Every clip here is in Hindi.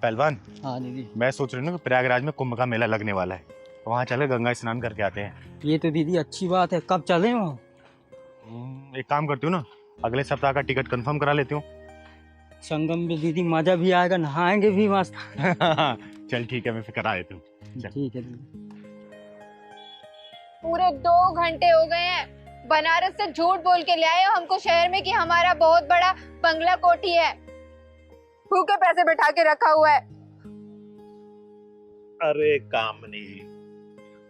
पहलवान। हाँ दीदी। मैं सोच रही हूँ कि प्रयागराज में कुंभ का मेला लगने वाला है, वहाँ चले गंगा स्नान करके आते हैं। ये तो दीदी अच्छी बात है, कब चलें वहाँ? एक काम करती हूँ ना, अगले सप्ताह का टिकट कंफर्म करा लेती हूँ। संगम में दीदी मजा भी आएगा, नहाएंगे भी मस्त। चल ठीक है, मैं फिर करा देती हूँ। ठीक है दीदी। पूरे 2 घंटे हो गए हैं, बनारस से झूठ बोल के ले आए हो हमको शहर में कि हमारा बहुत बड़ा बंगला कोठी है, भूखे पैसे बैठा के रखा हुआ है। अरे कामनी,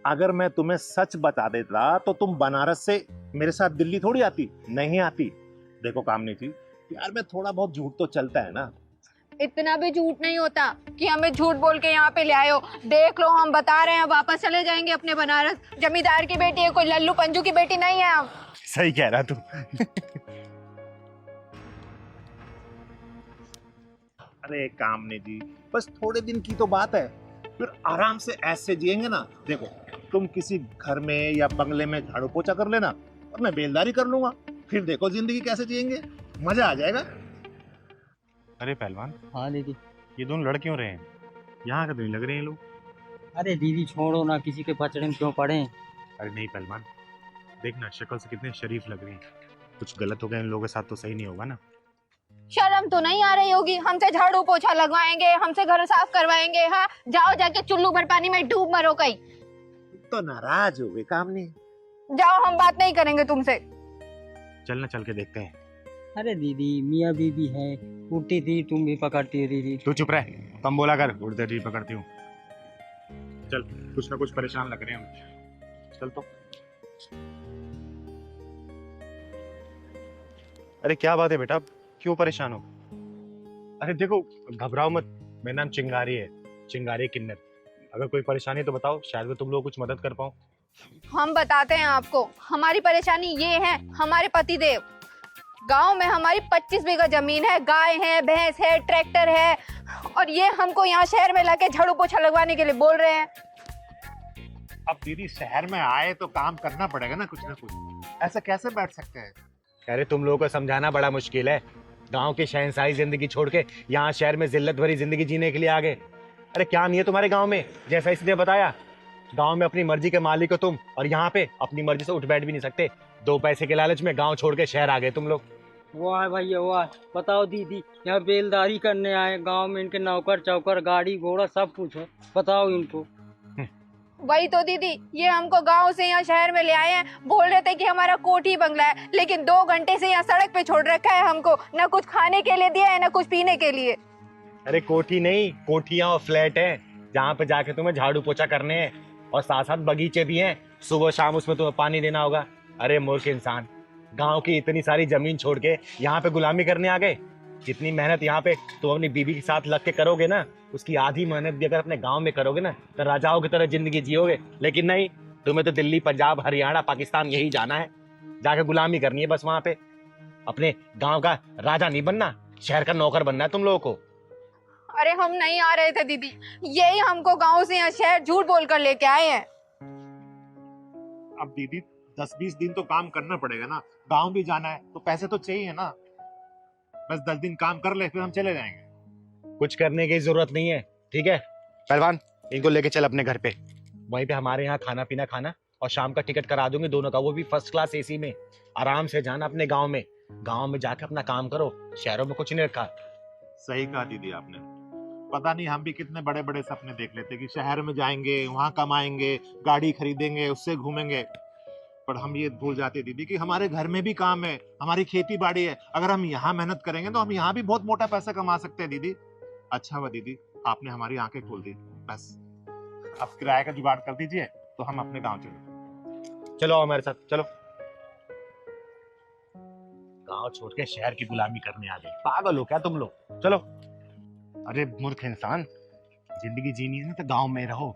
अगर मैं तुम्हें सच बता देता तो तुम बनारस से मेरे साथ दिल्ली थोड़ी आती, नहीं आती। देखो कामनी जी, यार मैं थोड़ा बहुत झूठ तो चलता है ना। इतना भी झूठ नहीं होता कि हमें झूठ बोल के यहाँ पे ले आए हो। देख लो, हम बता रहे हैं, वापस चले जाएंगे अपने बनारस। जमींदार की बेटी है, कोई लल्लू पंजू की बेटी नहीं है हम। सही कह रहा तू। अरे कामनी जी, बस थोड़े दिन की तो बात है, फिर आराम से ऐसे जिएंगे ना। देखो, तुम किसी घर में या बंगले में झाड़ू पोछा कर लेना और मैं बेलदारी कर लूंगा, फिर देखो जिंदगी कैसे जिएंगे, मजा आ जाएगा। अरे पहलवान, हाँ दीदी। ये दोनों लड़ क्यों रहे हैं? यहाँ का तो नहीं लग रहे हैं लोग। अरे दीदी छोड़ो ना, किसी के पचड़े में क्यों पड़े। अरे नहीं पहलवान, देखना शक्ल से कितने शरीफ लग रहे हैं। कुछ गलत हो गया इन लोगों के साथ तो सही नहीं होगा ना। शर्म तो नहीं आ रही होगी? हमसे झाड़ू पोछा लगवाएंगे, हमसे घर साफ करवाएंगे। हाँ, जाओ जाके चुल्लू भर पानी में डूब मरो कहीं। तो नाराज हो गए कामनी? जाओ, हम बात नहीं करेंगे तुमसे। चलना, चल के देखते हैं। अरे दीदी, मियाँ बीबी है, उड़ती थी तुम भी पकड़ती है दीदी। तू चुप रहे, तुम बोला कर, उड़ते थी पकड़ती हूँ। चल, कुछ ना कुछ परेशान लग रहे हैं हम। चल तो। अरे क्या बात है बेटा, क्यों परेशान हो? अरे देखो, घबराओ मत, मेरा नाम चिंगारी है, चिंगारी किन्नर। अगर कोई परेशानी है तो बताओ, शायद मैं तुम लोग कुछ मदद कर पाऊँ। हम बताते हैं आपको। हमारी परेशानी ये है, हमारे पति देव, गांव में हमारी 25 बीघा जमीन है, गाय है, भैंस है, ट्रैक्टर है, और ये हमको यहाँ शहर में लाके झाड़ू पोछा लगवाने के लिए बोल रहे हैं। अब दीदी शहर में आए तो काम करना पड़ेगा ना, कुछ ना कुछ, ऐसा कैसे बैठ सकते हैं? अरे तुम लोगों को समझाना बड़ा मुश्किल है। गांव की शहंशाही जिंदगी छोड़ के यहाँ शहर में जिल्लत भरी जिंदगी जीने के लिए आ गए। अरे क्या नहीं है तुम्हारे गांव में, जैसा इसने बताया। गांव में अपनी मर्जी के मालिक हो तुम, और यहाँ पे अपनी मर्जी से उठ बैठ भी नहीं सकते। 2 पैसे के लालच में गांव छोड़ के शहर आ गए तुम लोग। वाह भैया वाह। बताओ दीदी, यहाँ बेलदारी करने आए, गांव में इनके नौकर चौकर, गाड़ी घोड़ा सब कुछ है, बताओ इनको। वही तो दीदी, ये हमको गांव से यहाँ शहर में ले आए हैं, बोल रहे थे कि हमारा कोठी बंगला है, लेकिन 2 घंटे से यहाँ सड़क पे छोड़ रखा है हमको। न कुछ खाने के लिए दिया है, न कुछ पीने के लिए। अरे कोठी नहीं, कोठियां और फ्लैट है, जहाँ पे जाके तुम्हें झाड़ू पोछा करने हैं, और साथ साथ बगीचे भी हैं, सुबह शाम उसमें तुम्हें पानी देना होगा। अरे मूर्ख इंसान, गांव की इतनी सारी जमीन छोड़ के यहाँ पे गुलामी करने आ गए। जितनी मेहनत यहाँ पे तुम अपनी बीबी के साथ लग के करोगे ना, उसकी आधी मेहनत भी अगर अपने गांव में करोगे ना, तो राजाओं की तरह जिंदगी जियोगे। लेकिन नहीं, तुम्हें तो दिल्ली, पंजाब, हरियाणा, पाकिस्तान यही जाना है, जाके गुलामी करनी है बस वहां पे। अपने गांव का राजा नहीं बनना, शहर का नौकर बनना है तुम लोगों को। अरे हम नहीं आ रहे थे दीदी, यही हमको गांव से यहाँ शहर झूठ बोल कर लेके आए हैं। अब दीदी 10-20 दिन तो काम करना पड़ेगा ना, गांव भी जाना है तो पैसे तो चाहिए ना। बस 10 दिन काम कर ले, फिर हम चले जाएंगे। कुछ करने की जरूरत नहीं है, ठीक है पहलवान, इनको लेके चल अपने घर पे, वहीं पे हमारे यहाँ खाना पीना खाना, और शाम का टिकट करा दूंगी दोनों का, वो भी फर्स्ट क्लास एसी में। आराम से जाना अपने गांव में, गांव में जाके अपना काम करो, शहरों में कुछ नहीं रखा। सही कहा दीदी आपने। पता नहीं हम भी कितने बड़े बड़े सपने देख लेते कि शहर में जाएंगे, वहां कमाएंगे, गाड़ी खरीदेंगे, उससे घूमेंगे, पर हम ये भूल जाते दीदी कि हमारे घर में भी काम है, हमारी खेती बाड़ी है। अगर हम यहाँ मेहनत करेंगे तो हम यहाँ भी बहुत मोटा पैसा कमा सकते हैं दीदी। अच्छा हुआ दीदी आपने हमारी आंखें खोल दी। बस अब किराए का जुगाड़ कर दीजिए तो हम अपने गांव चले। चलो आओ मेरे साथ, चलो। गांव छोड़ के शहर की गुलामी करने आ गए, पागल हो क्या तुम लोग? चलो। अरे मूर्ख इंसान, जिंदगी जीनी है ना तो गांव में रहो।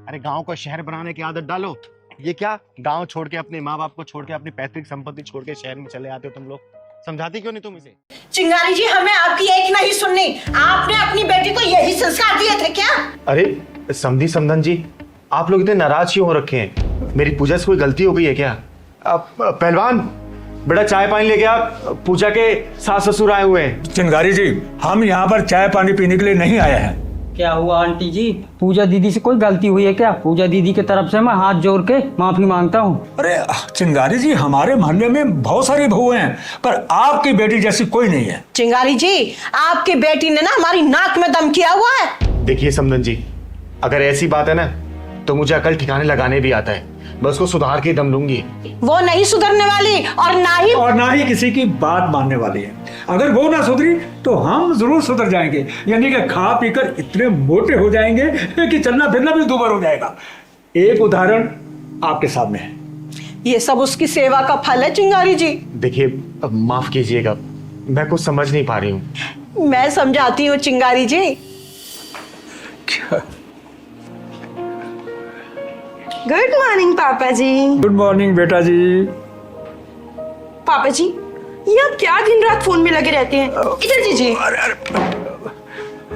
अरे गांव को शहर बनाने की आदत डालो। ये क्या, गांव छोड़ के, अपने माँ बाप को छोड़ के, अपनी पैतृक संपत्ति छोड़ के शहर में चले आते हो तुम लोग? समझाती क्यों नहीं तुम इसे? चिंगारी जी, हमें आपकी एक नहीं सुननी। आपने अपनी बेटी को यही संस्कार दिए थे क्या? अरे समधी समधन जी, आप लोग इतने नाराज क्यों हो रखे हैं? मेरी पूजा से कोई गलती हो गई है क्या? पहलवान बेटा, चाय पानी लेके आ, पूजा के सास ससुर आए हुए हैं। चिंगारी जी, हम यहाँ पर चाय पानी पीने के लिए नहीं आए हैं। क्या हुआ आंटी जी? पूजा दीदी से कोई गलती हुई है क्या? पूजा दीदी की तरफ से मैं हाथ जोड़ के माफी मांगता हूँ। अरे चिंगारी जी, हमारे मोहल्ले में बहुत सारी बहुएं हैं, पर आपकी बेटी जैसी कोई नहीं है। चिंगारी जी, आपकी बेटी ने ना हमारी नाक में दम किया हुआ है। देखिए समदन जी, अगर ऐसी बात है ना तो मुझे अकल ठिकाने लगाने भी आता है। मैं उसको सुधार के दम लूंगी। वो नहीं सुधरने वाली और ना ही किसी की बात मानने वाली है। अगर वो ना सुधरी तो हम जरूर सुधर जाएंगे, यानी कि खा पीकर इतने मोटे हो जाएंगे कि चलना फिरना भी दुबर हो जाएगा। एक उदाहरण आपके सामने है। ये सब उसकी सेवा का फल है चिंगारी जी। देखिए अब माफ कीजिएगा, मैं कुछ समझ नहीं पा रही हूँ। मैं समझाती हूँ चिंगारी जी। गुड मॉर्निंग पापा जी। गुड मॉर्निंग बेटा जी। पापा जी, ये आप क्या दिन रात फोन में लगे रहते हैं? इधर दीजिए,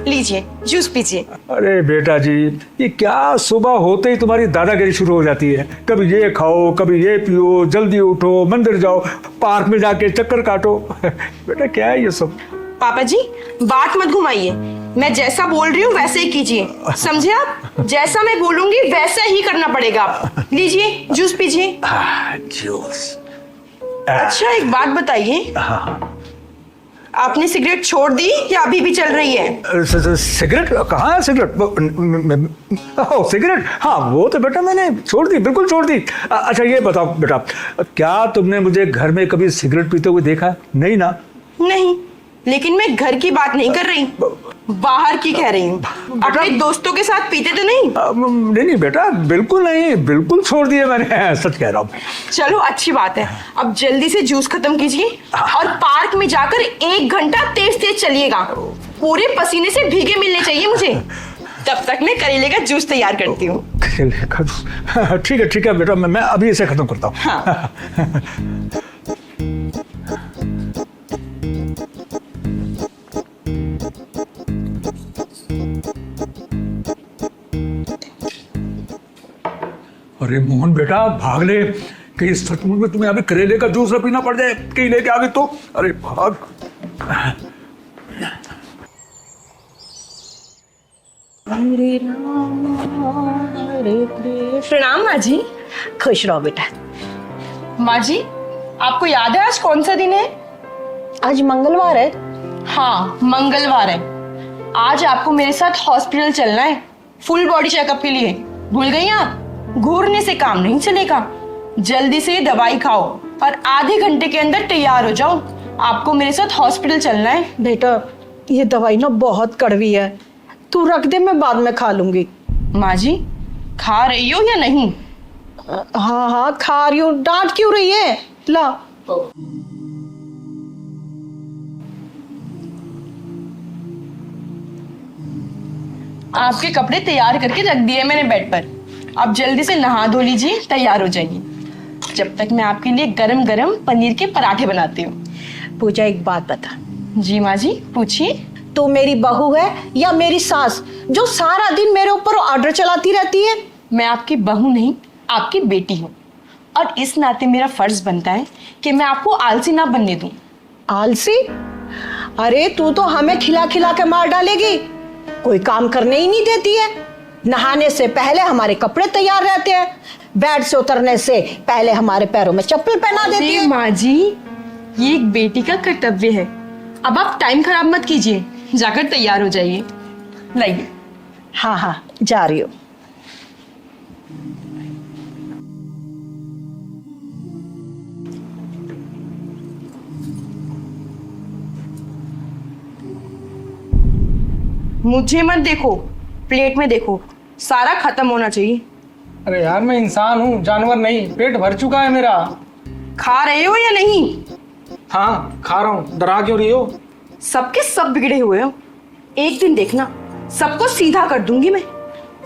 लीजिए जूस पीजिए। अरे बेटा जी, ये क्या सुबह होते ही तुम्हारी दादागिरी शुरू हो जाती है। कभी ये खाओ, कभी ये पियो, जल्दी उठो, मंदिर जाओ, पार्क में जाके चक्कर काटो। बेटा क्या है ये सब? पापा जी बात मत घुमाइए, मैं जैसा बोल रही हूँ वैसे ही कीजिए, समझे आप? जैसा मैं बोलूंगी वैसा ही करना पड़ेगा। आप लीजिए जूस पीजिए। जूस। अच्छा एक बात बताइए, आपने सिगरेट छोड़ दी या अभी भी चल रही है? सिगरेट कहाँ है? सिगरेट ओह सिगरेट, हाँ वो तो बेटा मैंने छोड़ दी, बिल्कुल छोड़ दी। अच्छा ये बताओ बेटा, क्या तुमने मुझे घर में कभी सिगरेट पीते हुए देखा? नहीं ना? नहीं, लेकिन मैं घर की बात नहीं कर रही, बाहर की कह रही हूँ। अपने दोस्तों के साथ पीते तो नहीं? नहीं बेटा, बिल्कुल नहीं, बिल्कुल छोड़ दिया मैंने, सच कह रहा हूँ। चलो अच्छी बात है, अब जल्दी से जूस खत्म कीजिए और पार्क में जाकर 1 घंटा तेज तेज चलिएगा। पूरे पसीने से भीगे मिलने चाहिए मुझे। तब तक मैं करेले का जूस तैयार करती हूँ। ठीक है बेटा, मैं अभी इसे खत्म करता हूँ। हाँ। अरे मोहन बेटा भाग ले, कहीं सचमुच में तुम्हें अभी करेले का जूस न पीना पड़ जाए, कहीं लेके आ गई तो। अरे भाग। प्रणाम माँ जी। खुश रहो बेटा। माँ जी आपको याद है आज कौन सा दिन है? आज मंगलवार है। हाँ मंगलवार है। आज आपको मेरे साथ हॉस्पिटल चलना है, फुल बॉडी चेकअप के लिए। भूल गई आप? घूरने से काम नहीं चलेगा, जल्दी से दवाई खाओ और आधे घंटे के अंदर तैयार हो जाओ। आपको मेरे साथ हॉस्पिटल चलना है। बेटा ये दवाई ना बहुत कड़वी है, तू रख दे, मैं बाद में खा लूंगी। माँ जी खा रही हो या नहीं? हाँ खा रही हूँ। डांट क्यों रही है? ला। आपके कपड़े तैयार करके रख दिए मैंने बेड पर, आप जल्दी से नहा धो लीजिए, तैयार हो जाइए। जब तक मैं आपके लिए गरम गरम पनीर के पराठे बनाती हूँ। पूजा एक बात बता। जी माँ जी पूछिए। तू मेरी बहू है या मेरी सास जो सारा दिन मेरे ऊपर ऑर्डर चलाती रहती है? मैं आपकी बहू नहीं, आपकी बेटी हूँ, और इस नाते मेरा फर्ज बनता है कि मैं आपको आलसी ना बनने दूं। आलसी? अरे तू तो हमें खिला खिला के मार डालेगी, कोई काम करने ही नहीं देती है। नहाने से पहले हमारे कपड़े तैयार रहते हैं, बेड से उतरने से पहले हमारे पैरों में चप्पल पहना देती है। माँ जी ये एक बेटी का कर्तव्य है, अब आप टाइम खराब मत कीजिए, जाकर तैयार हो जाइए। लाइए। हाँ जा रही हूँ। मुझे मत देखो, प्लेट में देखो, सारा खत्म होना चाहिए। अरे यार मैं इंसान हूँ, जानवर नहीं, पेट भर चुका है मेरा। खा रहे हो या नहीं? हाँ खा रहा हूँ, डरा क्यों रही हो? सबके सब बिगड़े हुए हो, एक दिन देखना सबको सीधा कर दूंगी मैं।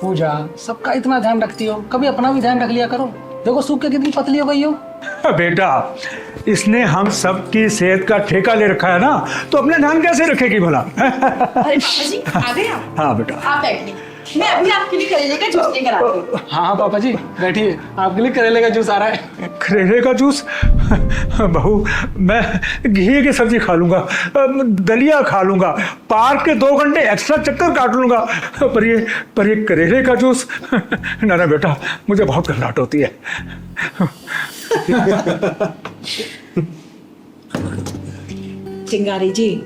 पूजा सबका इतना ध्यान रखती हो, कभी अपना भी ध्यान रख लिया करो। देखो सूख के कितनी पतली हो गई हो। बेटा इसने हम सबकी सेहत का ठेका ले रखा है ना, तो अपने ध्यान कैसे रखेगी भला? अरे पापा जी आ गए आप? हाँ बेटा आप बैठिए, मैं अभी आपके लिए करेले का जूस लेकर आती हूँ। हाँ पापा जी बैठिए, आपके लिए करेले का जूस आ रहा है। करेले का जूस? बहू, मैं घी की सब्जी खा लूंगा, दलिया खा लूंगा, पार्क के 2 घंटे एक्स्ट्रा चक्कर काट लूंगा, पर ये करेले का जूस ना ना बेटा, मुझे बहुत घबराहट होती है। चिंगारी जी,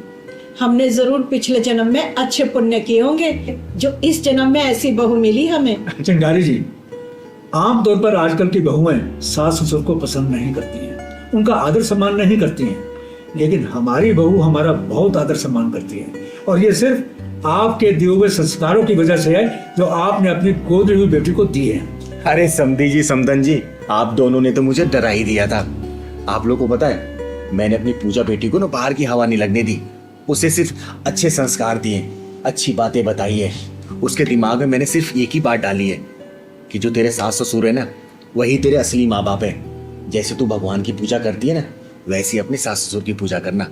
हमने जरूर पिछले जन्म में अच्छे पुण्य किए होंगे जो इस जन्म में ऐसी बहू मिली हमें। चिंगारी जी, आमतौर पर आजकल की बहुएं सास ससुर को पसंद नहीं करती हैं, उनका आदर सम्मान नहीं करती हैं, लेकिन हमारी बहू हमारा बहुत आदर सम्मान करती है, और ये सिर्फ आपके दिए हुए संस्कारों की वजह से है जो आपने अपनी गोद हुई बेटी को दिए हैं। अरे समधी जी, समदन जी, आप दोनों ने तो मुझे डरा ही दिया था। आप लोगों को पता है, मैंने अपनी पूजा बेटी को ना बाहर की हवा नहीं लगने दी, उसे सिर्फ अच्छे संस्कार दिए, अच्छी बातें बताई है। उसके दिमाग में मैंने सिर्फ एक ही बात डाली है कि जो तेरे सास ससुर है ना, वही तेरे असली माँ बाप है। जैसे तू भगवान की पूजा करती है ना, वैसे ही अपने सास ससुर की पूजा करना।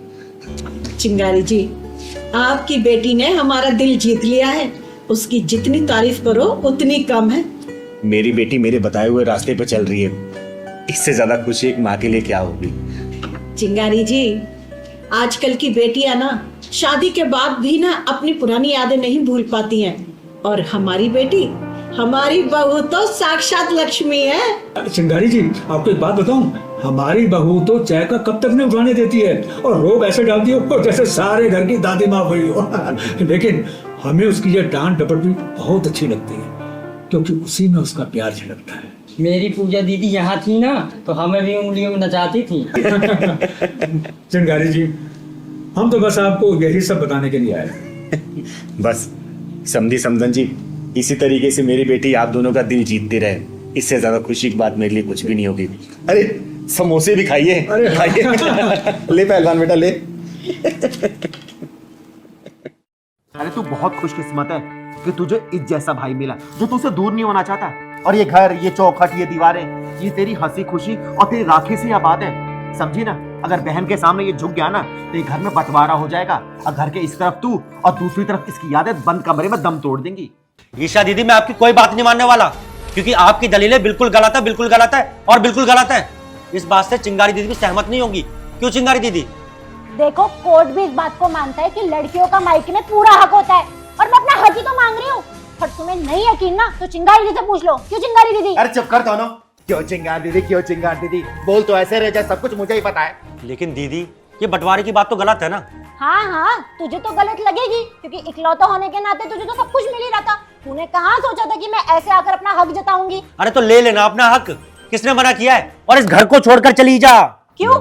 चिंगारी जी, आपकी बेटी ने हमारा दिल जीत लिया है, उसकी जितनी तारीफ करो उतनी कम है। मेरी बेटी मेरे बताए हुए रास्ते पर चल रही है, इससे ज्यादा खुशी एक माँ के लिए क्या होगी। चिंगारी जी, आजकल की बेटियां ना शादी के बाद भी ना अपनी पुरानी यादें नहीं भूल पाती हैं, और हमारी बेटी, हमारी बहू तो साक्षात लक्ष्मी है। चिंगारी जी, आपको एक बात बताऊं, हमारी बहू तो चाय का कप तक नहीं उठाने देती है, और रोब ऐसे डालती हो जैसे सारे घर की दादी माँ हुई हो। लेकिन हमें उसकी ये डांट डपट भी बहुत अच्छी लगती है, क्योंकि उसी में उसका प्यार झलकता है। मेरी पूजा दीदी यहाँ थी ना, तो हमें भी उंगलियों में नचाती थी। चिंगारी जी, हम तो बस आपको यही सब बताने के लिए आए। बस समधी समदन जी, इसी तरीके से मेरी बेटी आप दोनों का दिल जीतती रहे, इससे ज्यादा खुशी की बात मेरे लिए कुछ भी नहीं होगी। अरे समोसे भी खाइए, अरे खाइए। ले पहलवान बेटा, ले। अरे तू बहुत खुशकिस्मत है कि तुझे इस जैसा भाई मिला जो तुझसे दूर नहीं होना चाहता। और ये घर, ये चौखट, ये दीवारें, ये तेरी हंसी खुशी और तेरी राखी से आबाद है, समझी ना। अगर बहन के सामने ये झुक गया ना, तो ये घर में बंटवारा हो जाएगा, और घर के इस तरफ तू और दूसरी तरफ इसकी यादें बंद कमरे में दम तोड़ देंगी। ईशा दीदी, मैं आपकी कोई बात नहीं मानने वाला, क्योंकि आपकी दलीलें बिल्कुल गलत है, बिल्कुल गलत है और बिल्कुल गलत है। इस बात से चिंगारी दीदी भी सहमत नहीं होंगी। क्यों चिंगारी दीदी? देखो, कोर्ट भी इस बात को मानता है कि लड़कियों का मायके में पूरा हक होता है, और मैं अपना हक ही तो मांग रही हूँ। पर तुम्हें नहीं यकीन ना, तो चिंगारी दीदी से पूछ लो। क्यों चिंगारी दीदी? अरे चुप कर दोनों। क्यों चिंगार दीदी, क्यों चिंगार दीदी? बोल तो ऐसे रहे जैसे सब कुछ मुझे ही पता है। लेकिन दीदी, ये बंटवारे की बात तो गलत है ना। हाँ हाँ, तुझे तो गलत लगेगी, क्योंकि इकलौता होने के नाते तुझे तो सब कुछ मिल ही रहा था। तूने कहाँ सोचा था कि मैं ऐसे आकर अपना हक जताऊंगी? अरे तो ले लेना अपना हक, किसने मना किया है? और इस घर को छोड़कर चली जा। क्यों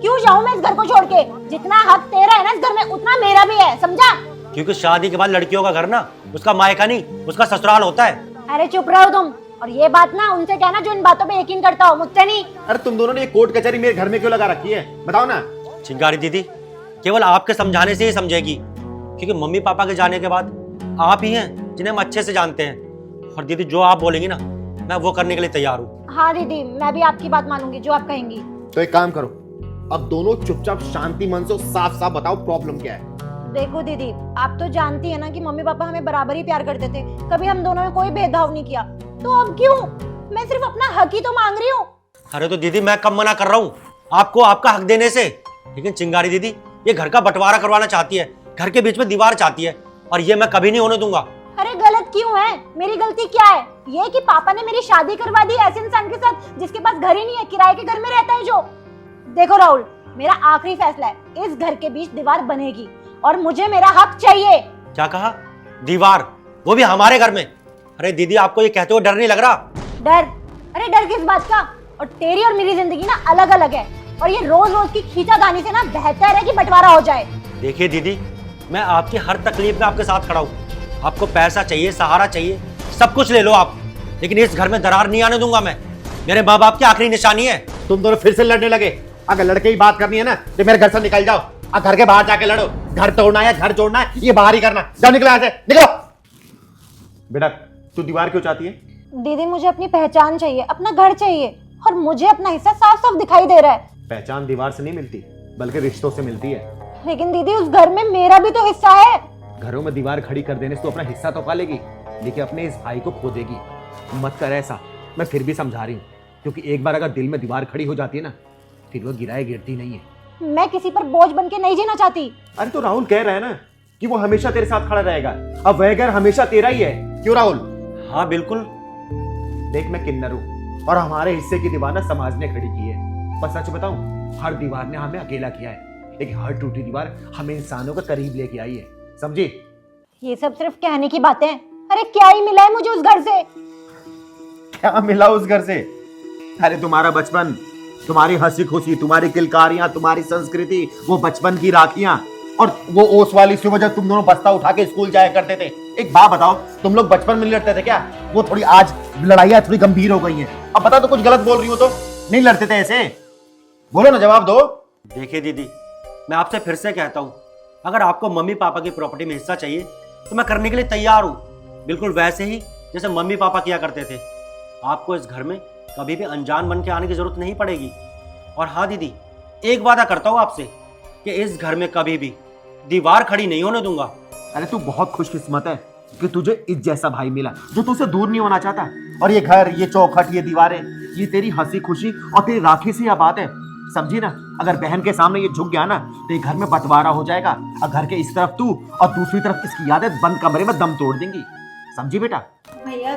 क्यों जाऊं मैं इस घर को छोड़ के? जितना हक तेरा है ना इस घर में, उतना मेरा भी है, समझा? क्योंकि शादी के बाद लड़कियों का घर ना उसका मायका नहीं, उसका ससुराल होता है। अरे चुप रहो तुम, और ये बात ना उनसे कहना जो इन बातों पे यकीन करता हो, मुझसे नहीं। अरे तुम दोनों ने ये कोर्ट कचहरी मेरे घर में क्यों लगा रखी है, बताओ ना। चिंगारी दीदी केवल आपके समझाने से ही समझेगी, क्योंकि मम्मी पापा के जाने के बाद आप ही हैं जिन्हें हम अच्छे से जानते हैं। और दीदी, जो आप बोलेंगी ना, मैं वो करने के लिए तैयार हूँ। हाँ दीदी, मैं भी आपकी बात मानूंगी, जो आप कहेंगी। तो एक काम करो, अब दोनों चुपचाप शांति मन से साफ साफ बताओ प्रॉब्लम क्या है। देखो दीदी, आप तो जानती है ना कि मम्मी पापा हमें बराबर ही प्यार करते थे, कभी हम दोनों में कोई भेदभाव नहीं किया, तो अब क्यों? मैं सिर्फ अपना हक ही तो मांग रही हूँ। अरे तो दीदी, मैं कब मना कर रहा हूँ आपको आपका हक देने से? लेकिन चिंगारी दीदी ये घर का बंटवारा करवाना चाहती है, घर के बीच में दीवार चाहती है, और ये मैं कभी नहीं होने दूंगा। अरे गलत क्यों है? मेरी गलती क्या है? ये कि पापा ने मेरी शादी करवा दी ऐसे इंसान के साथ जिसके पास घर ही नहीं है, किराए के घर में रहता है जो। देखो राहुल, मेरा आखिरी फैसला है, इस घर के बीच दीवार बनेगी और मुझे मेरा हक चाहिए। क्या कहा? दीवार? वो भी हमारे घर में? अरे दीदी, आपको ये कहते हुए डर नहीं लग रहा? डर? अरे डर किस बात का? और तेरी और मेरी जिंदगी ना अलग अलग है, और ये रोज रोज की खींचातानी से ना बेहतर है कि बंटवारा हो जाए। देखिए दीदी, मैं आपकी हर तकलीफ में आपके साथ खड़ा हूँ। आपको पैसा चाहिए, सहारा चाहिए, सब कुछ ले लो आप, लेकिन इस घर में दरार नहीं आने दूंगा मैं। मेरे माँ बाप की आखिरी निशानी है। तुम दोनों फिर से लड़ने लगे। अगर लड़के ही बात करनी है ना, तो मेरे घर से निकल जाओ, और घर के बाहर जाके लड़ो। घर तोड़ना है, घर जोड़ना है, ये बाहर ही करना। जाओ, निकलो यहाँ से, निकलो। बेटा, तू दीवार क्यों चाहती है? दीदी, मुझे अपनी पहचान चाहिए, अपना घर चाहिए, और मुझे अपना हिस्सा साफ साफ दिखाई दे रहा है। पहचान दीवार से नहीं मिलती, बल्कि रिश्तों से मिलती है। लेकिन दीदी, उस घर में मेरा भी तो हिस्सा है। घरों में दीवार खड़ी कर देने से तो अपना हिस्सा तो पा लेगी, लेकिन अपने इस भाई को खो देगी। मत कर ऐसा, मैं फिर भी समझा रही हूँ, क्योंकि एक बार अगर दिल में दीवार खड़ी हो जाती है ना, फिर वो गिराए गिरती नहीं है। मैं किसी पर बोझ बन के नहीं जीना चाहती। अरे तो राहुल कह रहा है ना कि वो हमेशा तेरे साथ खड़ा रहेगा, अब वह घर हमेशा तेरा ही है, क्यों राहुल? हाँ बिल्कुल। देख मैं किन्नर हूँ और हमारे हिस्से की दीवार ना समाज ने खड़ी की है। पर सच बताऊं, हर दीवार ने हमें अकेला किया है, लेकिन हर टूटी दीवार हमें इंसानों के करीब लेके आई है, समझी? ये सब सिर्फ कहने की बातें हैं। अरे क्या ही मिला है मुझे उस घर से? क्या मिला उस घर से? अरे तुम्हारा बचपन, तुम्हारी हंसी खुशी, तुम्हारी किलकारियां, तुम्हारी संस्कृति, वो बचपन की राखियां, और वो ओस वाली सुबह जब तुम दोनों बस्ता उठा के स्कूल जाया करते थे। एक बात बताओ, तुम लोग बचपन में नहीं लड़ते थे क्या? वो थोड़ी आज लड़ाइयां थोड़ी गंभीर हो गई हैं। अब बता, तो कुछ गलत बोल रही हो तो? नहीं लड़ते थे ऐसे? बोलो ना, जवाब दो। देखिए दीदी, मैं आपसे फिर से कहता हूँ, अगर आपको मम्मी पापा की प्रॉपर्टी में हिस्सा चाहिए तो मैं करने के लिए तैयार हूँ, बिल्कुल वैसे ही जैसे मम्मी पापा किया करते थे। आपको इस घर में कभी भी अनजान बन के आने की जरूरत नहीं पड़ेगी। और हाँ दीदी, एक वादा करता हूँ आपसे कि इस घर में कभी भी दीवार खड़ी नहीं होने दूंगा। अरे तू बहुत खुशकिस्मत है कि तुझे इस जैसा भाई मिला जो तुझसे दूर नहीं होना चाहता। और ये घर, ये चौखट, ये दीवारें, ये तेरी हंसी खुशी और तेरी राखी से आबाद है, समझी ना? अगर बहन के सामने ये झुक गया ना तो ये घर में बंटवारा हो जाएगा, और घर के इस तरफ तू और दूसरी तरफ इसकी यादें बंद कमरे में दम तोड़ देंगी, समझी बेटा? भैया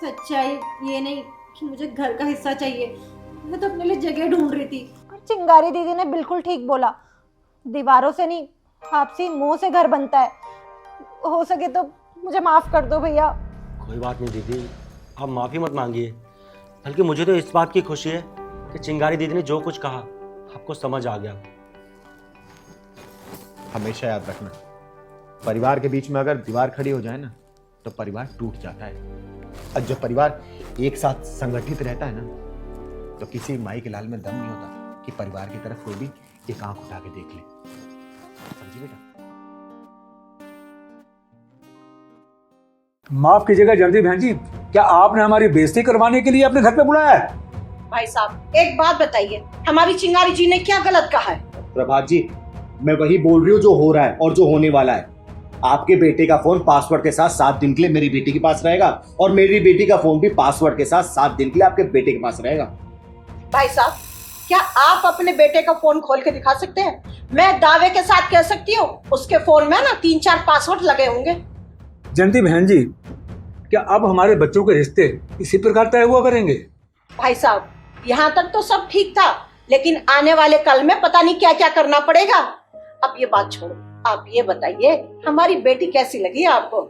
सच्चाई ये नहीं कि मुझे घर का हिस्सा चाहिए, मैं तो अपने लिए जगह ढूंढ रही थी। और चिंगारी दीदी ने बिल्कुल ठीक बोला, दीवारों से नहीं आपसी मुंह से घर बनता है। हो सके तो मुझे माफ कर दो भैया। कोई बात नहीं दीदी, आप माफी मत मांगिए, बल्कि मुझे तो इस बात की खुशी है कि चिंगारी दीदी ने जो कुछ कहा आपको समझ आ गया। हमेशा याद रखना, परिवार के बीच में अगर दीवार खड़ी हो जाए ना तो परिवार टूट जाता है। और जब परिवार एक साथ संगठित रहता है ना तो किसी माई के लाल में दम नहीं होता कि परिवार की तरफ कोई भी एक आंख उठा के देख ले, समझी बेटा? माफ कीजिएगा जल्दी बहन जी, क्या आपने हमारी बेइज्जती करवाने के लिए अपने घर पे बुलाया है? भाई साहब एक बात बताइए, हमारी चिंगारी जी ने क्या गलत कहा है? प्रभात जी, मैं वही बोल रही हूँ जो हो रहा है और जो होने वाला है। आपके बेटे का फोन पासवर्ड के साथ 7 दिन के लिए मेरी बेटी के पास रहेगा, और मेरी बेटी का फोन भी पासवर्ड के साथ 7 दिन के लिए आपके बेटे के पास रहेगा। भाई साहब, क्या आप अपने बेटे का फोन खोल के दिखा सकते हैं? मैं दावे के साथ कह सकती हूँ उसके फोन में ना 3-4 पासवर्ड लगे होंगे। जयंती बहन जी, क्या अब हमारे बच्चों के रिश्ते इसी प्रकार तय हुआ करेंगे? भाई साहब, यहाँ तक तो सब ठीक था, लेकिन आने वाले कल में पता नहीं क्या क्या करना पड़ेगा। अब ये बात छोड़ो, आप ये बताइए हमारी बेटी कैसी लगी आपको?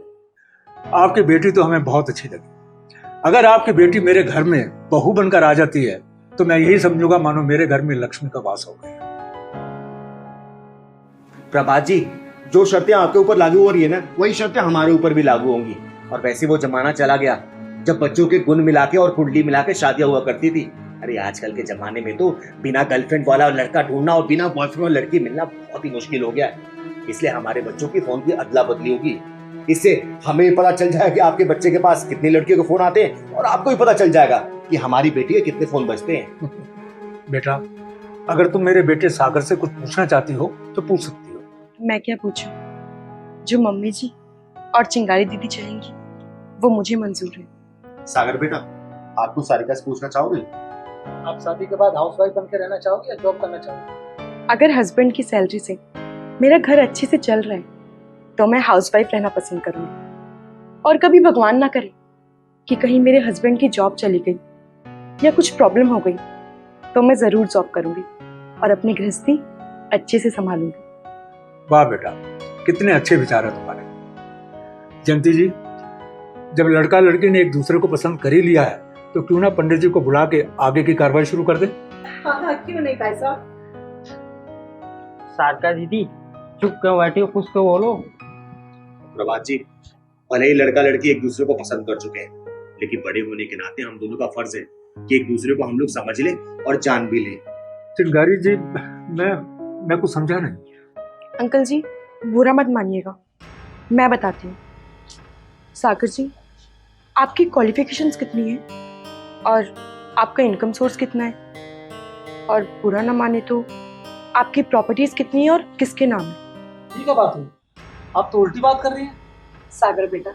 आपकी बेटी तो हमें बहुत अच्छी लगी। अगर आपकी बेटी मेरे घर में बहू बनकर आ जाती है तो मैं यही समझूंगा मानो मेरे घर में लक्ष्मी का वास हो गया। प्रभात जी, जो शर्तें आपके ऊपर लागू हो रही है ना, वही शर्तें हमारे ऊपर भी लागू होंगी। और वैसे वो जमाना चला गया जब बच्चों के गुण मिला के और कुंडली मिला के शादियां हुआ करती थी। अरे आजकल के जमाने में तो बिना गर्लफ्रेंड वाला लड़का ढूंढना और बिना बॉयफ्रेंड वाला लड़की मिलना बहुत ही मुश्किल हो गया है। इसलिए हमारे बच्चों की फोन की अदला बदली होगी। इससे हमें पता चल जाएगा कि आपके बच्चे के पास कितनी लड़कियों के फोन आते हैं, और आपको भी पता चल जाएगा कि हमारी बेटी के कितने फोन बजते हैं। बेटा, अगर तुम मेरे बेटे सागर से कुछ पूछना चाहती हो तो पूछ सकती हो। मैं क्या पूछूं? जो मम्मी जी और चिंगारी दीदी चाहेंगी वो मुझे मंजूर है। सागर बेटा, आप कुछ सारिका से पूछना चाहोगे? आप शादी के बाद हाउसवाइफ बन के रहना चाहोगे या जॉब करना चाहोगे? अगर हस्बैंड की सैलरी से मेरा घर अच्छे से चल रहा है तो मैं हाउसवाइफ रहना पसंद करूंगी। और कभी भगवान ना करे कि कहीं मेरे हस्बैंड की जॉब चली गई या कुछ प्रॉब्लम हो गई तो मैं जरूर जॉब करूंगी और अपनी गृहस्थी अच्छे से संभालूंगी। वाह बेटा, कितने अच्छे विचार है तुम्हारे। जयंती जी, जब लड़का लड़की ने एक दूसरे को पसंद कर ही लिया है तो क्यों ना पंडित जी को बुला के आगे की कार्रवाई शुरू कर दे? हाँ, क्यों नहीं भाई साहब? सारिका दीदी चुप क्यों बैठी हो, कुछ तो बोलो। प्रभात जी, भले ही लड़का लड़की एक दूसरे को पसंद कर चुके हैं, लेकिन बड़े होने के नाते हम दोनों का फर्ज है कि एक दूसरे को हम लोग समझ ले और जान भी ले। चिंगारी जी, मैं कुछ समझा नहीं। अंकल जी बुरा मत मानिएगा, मैं बताती हूँ। सागर जी, आपकी क्वालिफिकेशंस कितनी है और आपका इनकम सोर्स कितना है, और बुरा ना माने तो आपकी प्रॉपर्टीज कितनी है और किसके नाम है? ठीक है बात हुई, आप तो उल्टी बात कर रही हैं। सागर बेटा,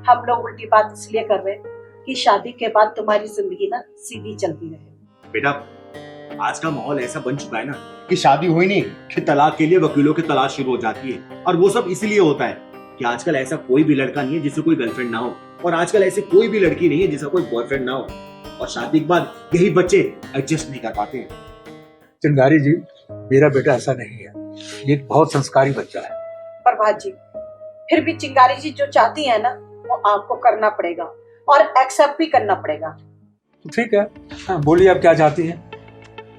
हम लोग उल्टी बात इसलिए कर रहे हैं कि शादी के बाद तुम्हारी जिंदगी ना सीधी चलती रहे। बेटा, आज का माहौल ऐसा बन चुका है ना कि शादी हुई नहीं कि तलाक के लिए वकीलों की तलाश शुरू हो जाती है। और वो सब इसलिए होता है कि आजकल ऐसा कोई भी लड़का नहीं है जिसे कोई गर्लफ्रेंड ना हो, और आजकल ऐसी कोई भी लड़की नहीं है जिसका कोई बॉयफ्रेंड ना हो, और शादी के बाद यही बच्चे एडजस्ट नहीं कर पाते हैं। चिंगारी जी, मेरा बेटा ऐसा नहीं है, ये एक बहुत संस्कारी बच्चा है। प्रभात जी, फिर भी चिंगारी जी जो चाहती है ना वो आपको करना पड़ेगा और एक्सेप्ट भी करना पड़ेगा। ठीक है, हाँ, बोलिए आप क्या चाहती हैं?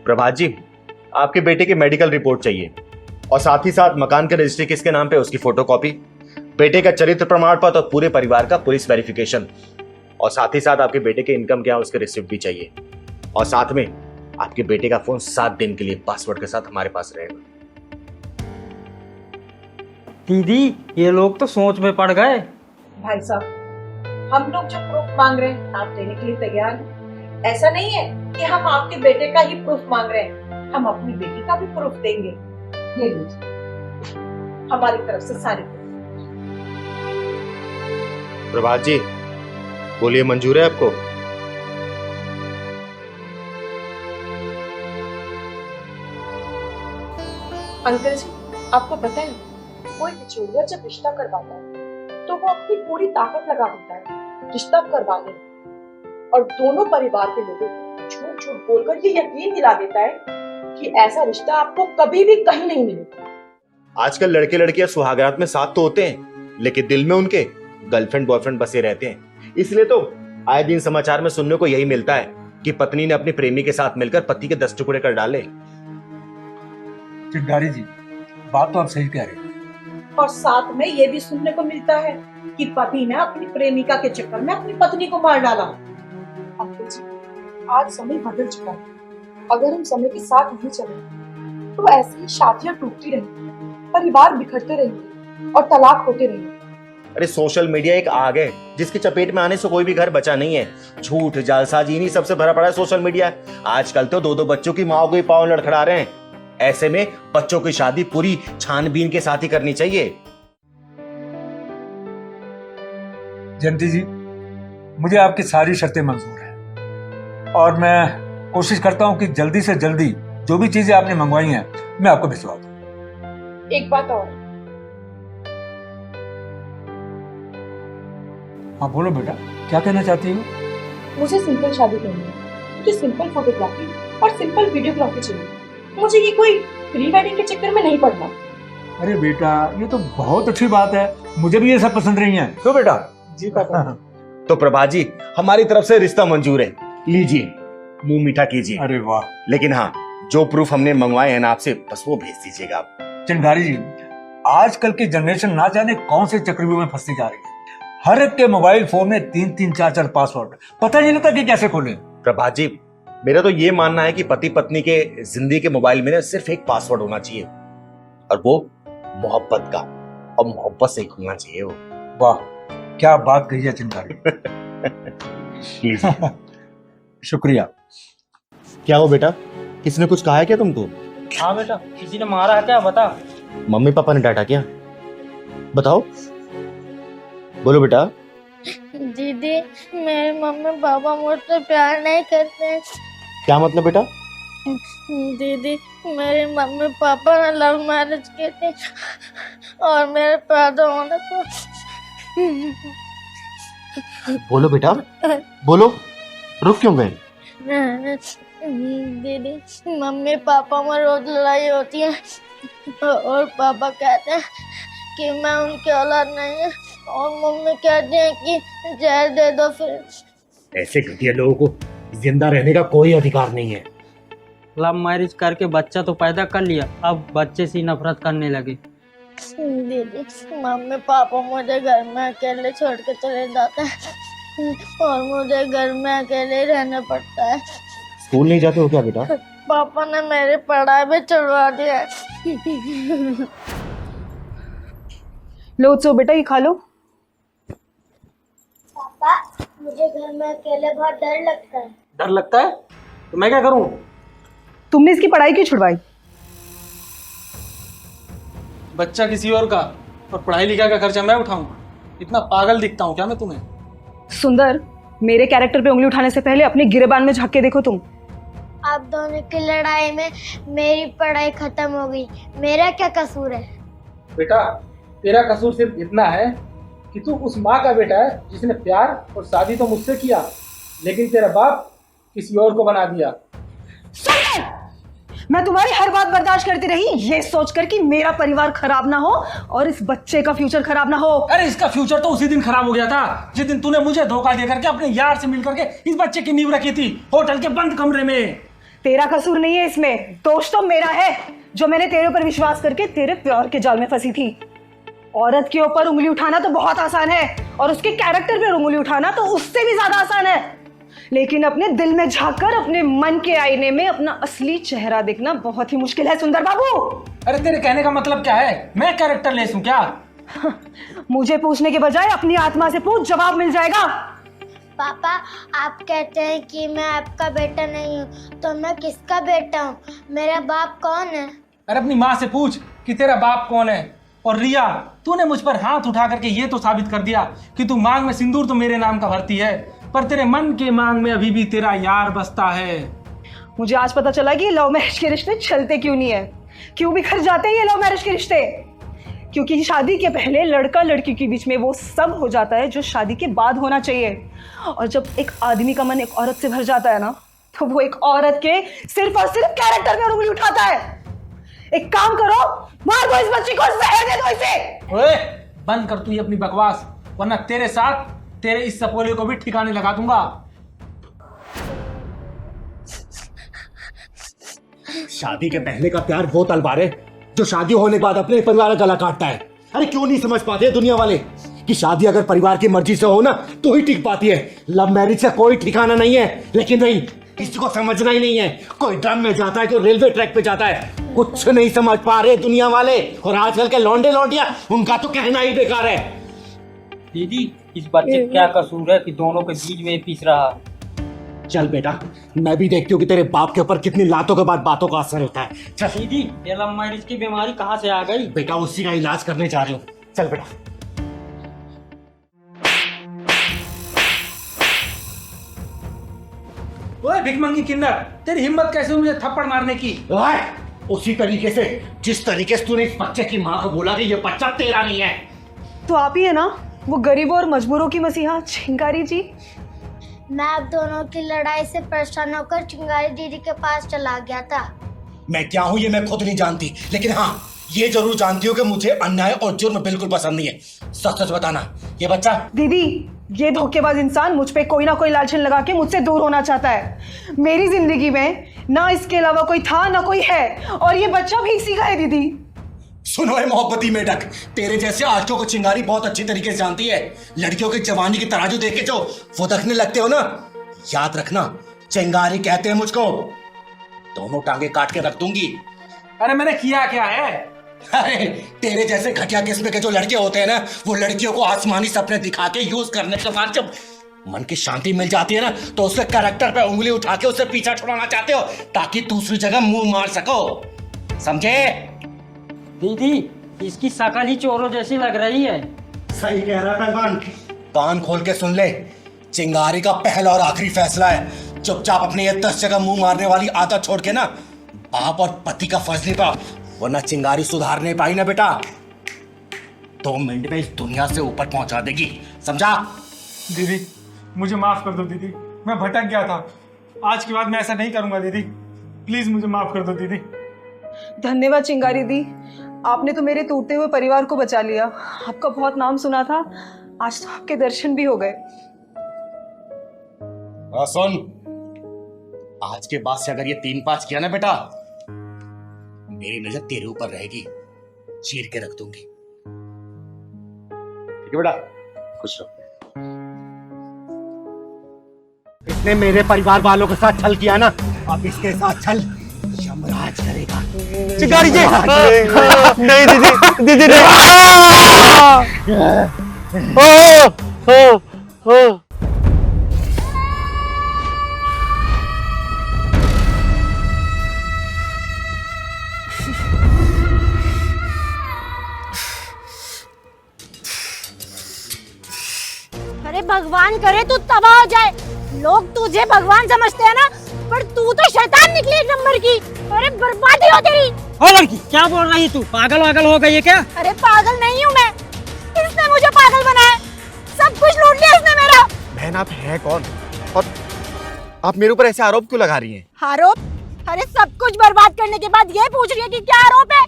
प्रभात जी, आपके बेटे की मेडिकल रिपोर्ट चाहिए और साथ ही साथ मकान के रजिस्ट्री किसके नाम पे उसकी फोटोकॉपी, बेटे का चरित्र प्रमाण पत्र और पूरे परिवार का पुलिस वेरिफिकेशन, और साथ ही साथ आपके बेटे के इनकम क्या है उसके रिसिप्ट भी चाहिए, और साथ में आपके बेटे का फोन 7 दिन के लिए पासवर्ड के साथ हमारे पास रहेगा। दीदी ये लोग तो सोच में पड़ गए। भाई साहब, हम लोग जो प्रूफ मांग रहे हैं आप देने के लिए तैयार हैं। ऐसा नहीं है कि हम आपके बेटे का ही प्रूफ मांग रहे हैं, हम अपनी बेटी का भी प्रूफ देंगे। ये लीजिए हमारी तरफ से सारे proof। प्रभात जी, बोलिए मंजूर है आपको? अंकल जी, आपको पता है कोई बिचौलिया जब रिश्ता करवाता है तो वो अपनी पूरी ताकत लगा देता है रिश्ता करवाने में, और दोनों परिवार के लोगों को झूठ झूठ बोलकर ये यकीन दिला देता है कि ऐसा रिश्ता आपको कभी भी कहीं नहीं मिलेगा। आजकल लड़के लड़कियां सुहागरात में साथ तो होते हैं, लेकिन दिल में उनके गर्लफ्रेंड बॉयफ्रेंड बसे रहते हैं। इसलिए तो आए दिन समाचार में सुनने को यही मिलता है कि पत्नी ने अपने प्रेमी के साथ मिलकर पति के 10 टुकड़े कर डाले। चिंगारी जी, बात तो आप सही कह रहे हैं। और साथ में ये भी सुनने को मिलता है कि पति ने अपनी प्रेमिका के चक्कर में अपनी पत्नी को मार डाला। अंकल जी, आज समय बदल चुका है, अगर हम समय के साथ नहीं चले तो ऐसी ही शादियां टूटती रहेंगी, परिवार बिखरते रहेंगे और तलाक होते रहेंगे। अरे सोशल मीडिया एक आग है जिसकी चपेट में आने से कोई भी घर बचा नहीं है। झूठ, जालसाजी इन्हीं सबसे भरा पड़ा है सोशल मीडिया। आजकल तो 2-2 बच्चों की माँ को ही पांव लड़खड़ा रहे हैं। ऐसे में बच्चों की शादी पूरी छानबीन के साथ ही करनी चाहिए। जयंती जी, मुझे आपकी सारी शर्तें मंजूर हैं और मैं कोशिश करता हूं कि जल्दी से जल्दी जो भी चीजें आपने मंगवाई हैं मैं आपको भिजवा दूं। एक बात और, हाँ बोलो बेटा, क्या कहना चाहती हो? मुझे सिंपल शादी करनी है, मुझे सिंपल फोटोग्राफी और सिंपल वीडियोग्राफी चाहिए। मुझे ये कोई प्री वेडिंग के चक्कर में नहीं पड़ना। अरे बेटा, ये तो बहुत अच्छी बात है, मुझे भी ये सब पसंद नहीं है। तो बेटा जी पापा। तो प्रभात जी, हमारी तरफ से रिश्ता मंजूर है, लीजिए मुंह मीठा कीजिए। अरे वाह। लेकिन हाँ, जो प्रूफ हमने मंगवाए हैं ना आपसे, बस वो भेज दीजिएगा आप। चिंगारी जी, आजकल की जनरेशन ना जाने कौन से चक्रव्यूह में फंसती जा रही है। हर एक के मोबाइल फोन में 3-3, 4-4 पासवर्ड, पता नहीं लगता कि कैसे खोले। प्रभात जी, मेरा तो ये मानना है कि पति पत्नी के जिंदगी के मोबाइल में सिर्फ एक पासवर्ड होना चाहिए, और वो मोहब्बत का, और मोहब्बत से होना चाहिए वो। वाह, क्या बात कही है चिंगारी। शुक्रिया। क्या हो बेटा, किसने कुछ कहा है क्या तुमको? हाँ बेटा, किसी ने मारा है क्या, बता। मम्मी पापा ने डांटा क्या? बताओ, बोलो बेटा। दीदी, मेरे मम्मी पापा मुझसे प्यार नहीं करते। क्या मतलब बेटा? दीदी, मेरे मम्मी पापा ने लव मैरिज की थी और मेरे पैदा होने पर। बोलो बेटा, बोलो, रुक क्यों गए? दीदी, मम्मी पापा में रोज लड़ाई होती है और पापा कहते हैं कि मैं उनकी औलाद नहीं है, और मम्मी कहती है कि जहर दे दो। फिर ऐसे घटिया लोगों को जिंदा रहने का कोई अधिकार नहीं है। लव मैरिज करके बच्चा तो पैदा कर लिया, अब बच्चे से नफरत करने लगे। दीदी, मम्मी पापा मुझे घर में अकेले छोड़ के चले जाते हैं और मुझे घर में अकेले रहना पड़ता है। स्कूल नहीं जाते हो क्या बेटा? पापा ने मेरी पढ़ाई भी छुड़वा दी है। लो तो बेटा, ये खा लो। पापा, मुझे घर में अकेले बहुत डर लगता है। डर लगता है तो मैं क्या करूं? तुमने इसकी पढ़ाई क्यों छुड़वाई? बच्चा किसी और का और पढ़ाई लिखाई का खर्चा मैं उठाऊंगा? इतना पागल दिखता हूँ क्या मैं तुम्हें? सुंदर, मेरे कैरेक्टर पे उंगली उठाने से पहले अपने गिरेबान में झांक के देखो तुम। आप दोनों की लड़ाई में मेरी पढ़ाई खत्म हो गई। मेरा क्या कसूर है? बेटा तेरा कसूर सिर्फ इतना है कि तू उस माँ का बेटा है जिसने प्यार और शादी तो मुझसे किया, लेकिन तेरा बाप किसी और को बना दिया। मैं तुम्हारी हर बात बर्दाश्त करती रही, ये सोचकर कि मेरा परिवार खराब ना हो और इस बच्चे का फ्यूचर खराब ना हो। अरे इसका फ्यूचर तो उसी दिन खराब हो गया था जिस दिन तूने मुझे धोखा दे करके अपने यार से मिल करके इस बच्चे की नींव रखी थी होटल के बंद कमरे में। तेरा कसूर नहीं है इसमें, दोष तो मेरा है जो मैंने तेरे ऊपर विश्वास करके तेरे प्यार के जाल में फंसी थी। औरत के ऊपर उंगली उठाना तो बहुत आसान है और उसके कैरेक्टर पर उंगली उठाना तो उससे भी ज्यादा आसान है, लेकिन अपने दिल में झांककर अपने मन के आईने में अपना असली चेहरा देखना बहुत ही मुश्किल है सुंदर बाबू। अरे तेरे कहने का मतलब क्या है? मैं कैरेक्टर लेस हूं क्या? मुझे पूछने के बजाय अपनी आत्मा से पूछ, जवाब मिल जाएगा। पापा आप कहते हैं कि मैं आपका बेटा नहीं हूँ, तो मैं किसका बेटा हूँ? मेरा बाप कौन है? अरे अपनी माँ से पूछ कि तेरा बाप कौन है। और रिया, तूने मुझ पर हाथ उठा करके ये तो साबित कर दिया कि तू मांग में सिंदूर तो मेरे नाम का भरती है, पर तेरे मन के मांग में अभी भी तेरा यार बसता है। मुझे आज पता चला कि लव मैरिज के रिश्ते चलते क्यों नहीं है, क्यों बिखर जाते हैं ये लव मैरिज के रिश्ते। क्योंकि शादी के पहले लड़का लड़की के बीच में वो सब हो जाता है जो शादी के बाद होना चाहिए, और जब एक आदमी का मन एक औरत से भर जाता है ना, तो वो एक औरत के सिर्फ और सिर्फ कैरेक्टर में उंगली उठाता है। एक काम करो, मार दो इस बच्ची को, जहर दे दो इसे। ओए बंद कर तू ये अपनी बकवास, वरना तेरे साथ तेरे इस सपोले को भी ठिकाने लगा दूंगा। शादी के पहले का प्यार वो तलवार है जो शादी होने के बाद अपने परिवार का गला काटता है। अरे क्यों नहीं समझ पाते दुनिया वाले कि शादी अगर परिवार की मर्जी से हो ना तो ही टिक पाती है। लव मैरिज का कोई ठिकाना नहीं है, लेकिन नहीं, किसी को समझना ही नहीं है। कोई ड्रम में जाता है, कोई रेलवे ट्रैक पे जाता है, कुछ नहीं समझ पा रहे दुनिया वाले। और आजकल के लौंडे लौंडिया, उनका तो कहना ही बेकार है। दीदी इस बच्चे क्या कसूर है कि दोनों के बीच में पिस रहा? चल बेटा, मैं भी देखती हूँ कि तेरे बाप के ऊपर कितनी लातों के बाद बातों का असर होता है। चल दीदी ये लव मैरिज की बीमारी कहाँ से आ गई? बेटा उसी का इलाज करने जा रहे हो, चल बेटा। ओए भिखमंगी किन्नर, तेरी हिम्मत कैसे हुई मुझे थप्पड़ मारने की? ओए, उसी तरीके से जिस तरीके से तूने इस बच्चे की माँ को बोला कि ये बच्चा तेरा नहीं है। तो आप ही है ना वो गरीबों और मजबूरों की मसीहा चिंगारी जी? मैं आप दोनों की लड़ाई से परेशान होकर चिंगारी दीदी के पास चला गया था। मैं क्या हूँ ये मैं खुद नहीं जानती, लेकिन हाँ ये जरूर जानती हूँ कि मुझे अन्याय और जुर्म बिल्कुल पसंद नहीं है। सच सच बताना, ये बच्चा। दीदी ये धोखेबाज इंसान मुझ पे कोई ना कोई लालचन लगा के मुझसे दूर होना चाहता है। मेरी जिंदगी में ना इसके अलावा कोई था ना कोई है, और ये बच्चा भी इसी का है। दीदी सुनो है मोहब्बती मेढक, तेरे जैसे आशिकों को चिंगारी बहुत अच्छी तरीके से जानती है। लड़कियों की जवानी की तराजू देख के जो वो देखने लगते हो ना, याद रखना चिंगारी कहते हैं मुझको। दोनों टांगे काट के रख दूंगी। अरे मैंने किया क्या है? अरे तेरे जैसे घटिया किस्म के जो लड़के होते हैं ना, वो लड़कियों को आसमानी सपने दिखा के यूज करने के बाद जब मन की शांति मिल जाती है ना, तो उसके कैरेक्टर पे उंगली उठा के उससे पीछा छुड़ाना चाहते हो ताकि दूसरी जगह मुंह मार सको, समझे? दीदी इसकी शकल ही चोरों जैसी लग रही है। सही कह रहा पहलवान, कान खोल के सुन ले, चिंगारी का पहला और आखिरी फैसला है। चुपचाप अपनी ये 10 जगह मुंह मारने वाली आदत छोड़ के ना बाप और पति का फर्ज निभा, वरना चिंगारी सुधार नहीं पाई ना बेटा 2 मिनट में इस दुनिया से ऊपर पहुंचा देगी, समझा? दीदी मुझे माफ कर दो दीदी, मैं भटक गया था। आज के बाद मैं ऐसा नहीं करूंगा दीदी, प्लीज मुझे माफ कर दो दीदी। धन्यवाद चिंगारी दी, आपने तो मेरे टूटते हुए परिवार को बचा लिया। आपका बहुत नाम सुना था, आज तो आपके दर्शन भी हो गए। सुन, आज के बाद से अगर ये 3-5 किया ना बेटा, मेरी नजर तेरे ऊपर रहेगी, चीर के रख दूंगी। ठीक है बेटा, खुश रहो। इसने मेरे परिवार वालों के साथ छल किया ना, अब इसके साथ छल यमराज करेगा। चिंगारी जी, नहीं दीदी, दीदी नहीं। अरे भगवान करे तू तबाह हो जाए। लोग तुझे भगवान समझते हैं ना, पर तू तो शैतान निकली एक नंबर की। अरे बर्बादी हो तेरी। ओ लड़की, क्या बोल रही तू? पागल वागल हो गई है क्या? अरे पागल नहीं हूँ मैं, इसने मुझे पागल बनाया, सब कुछ लूट लिया इसने मेरा। बहन आप हैं कौन और आप मेरे ऊपर ऐसे आरोप क्यों लगा रही हैं? आरोप? अरे सब कुछ बर्बाद करने के बाद ये पूछ रही है कि क्या आरोप है?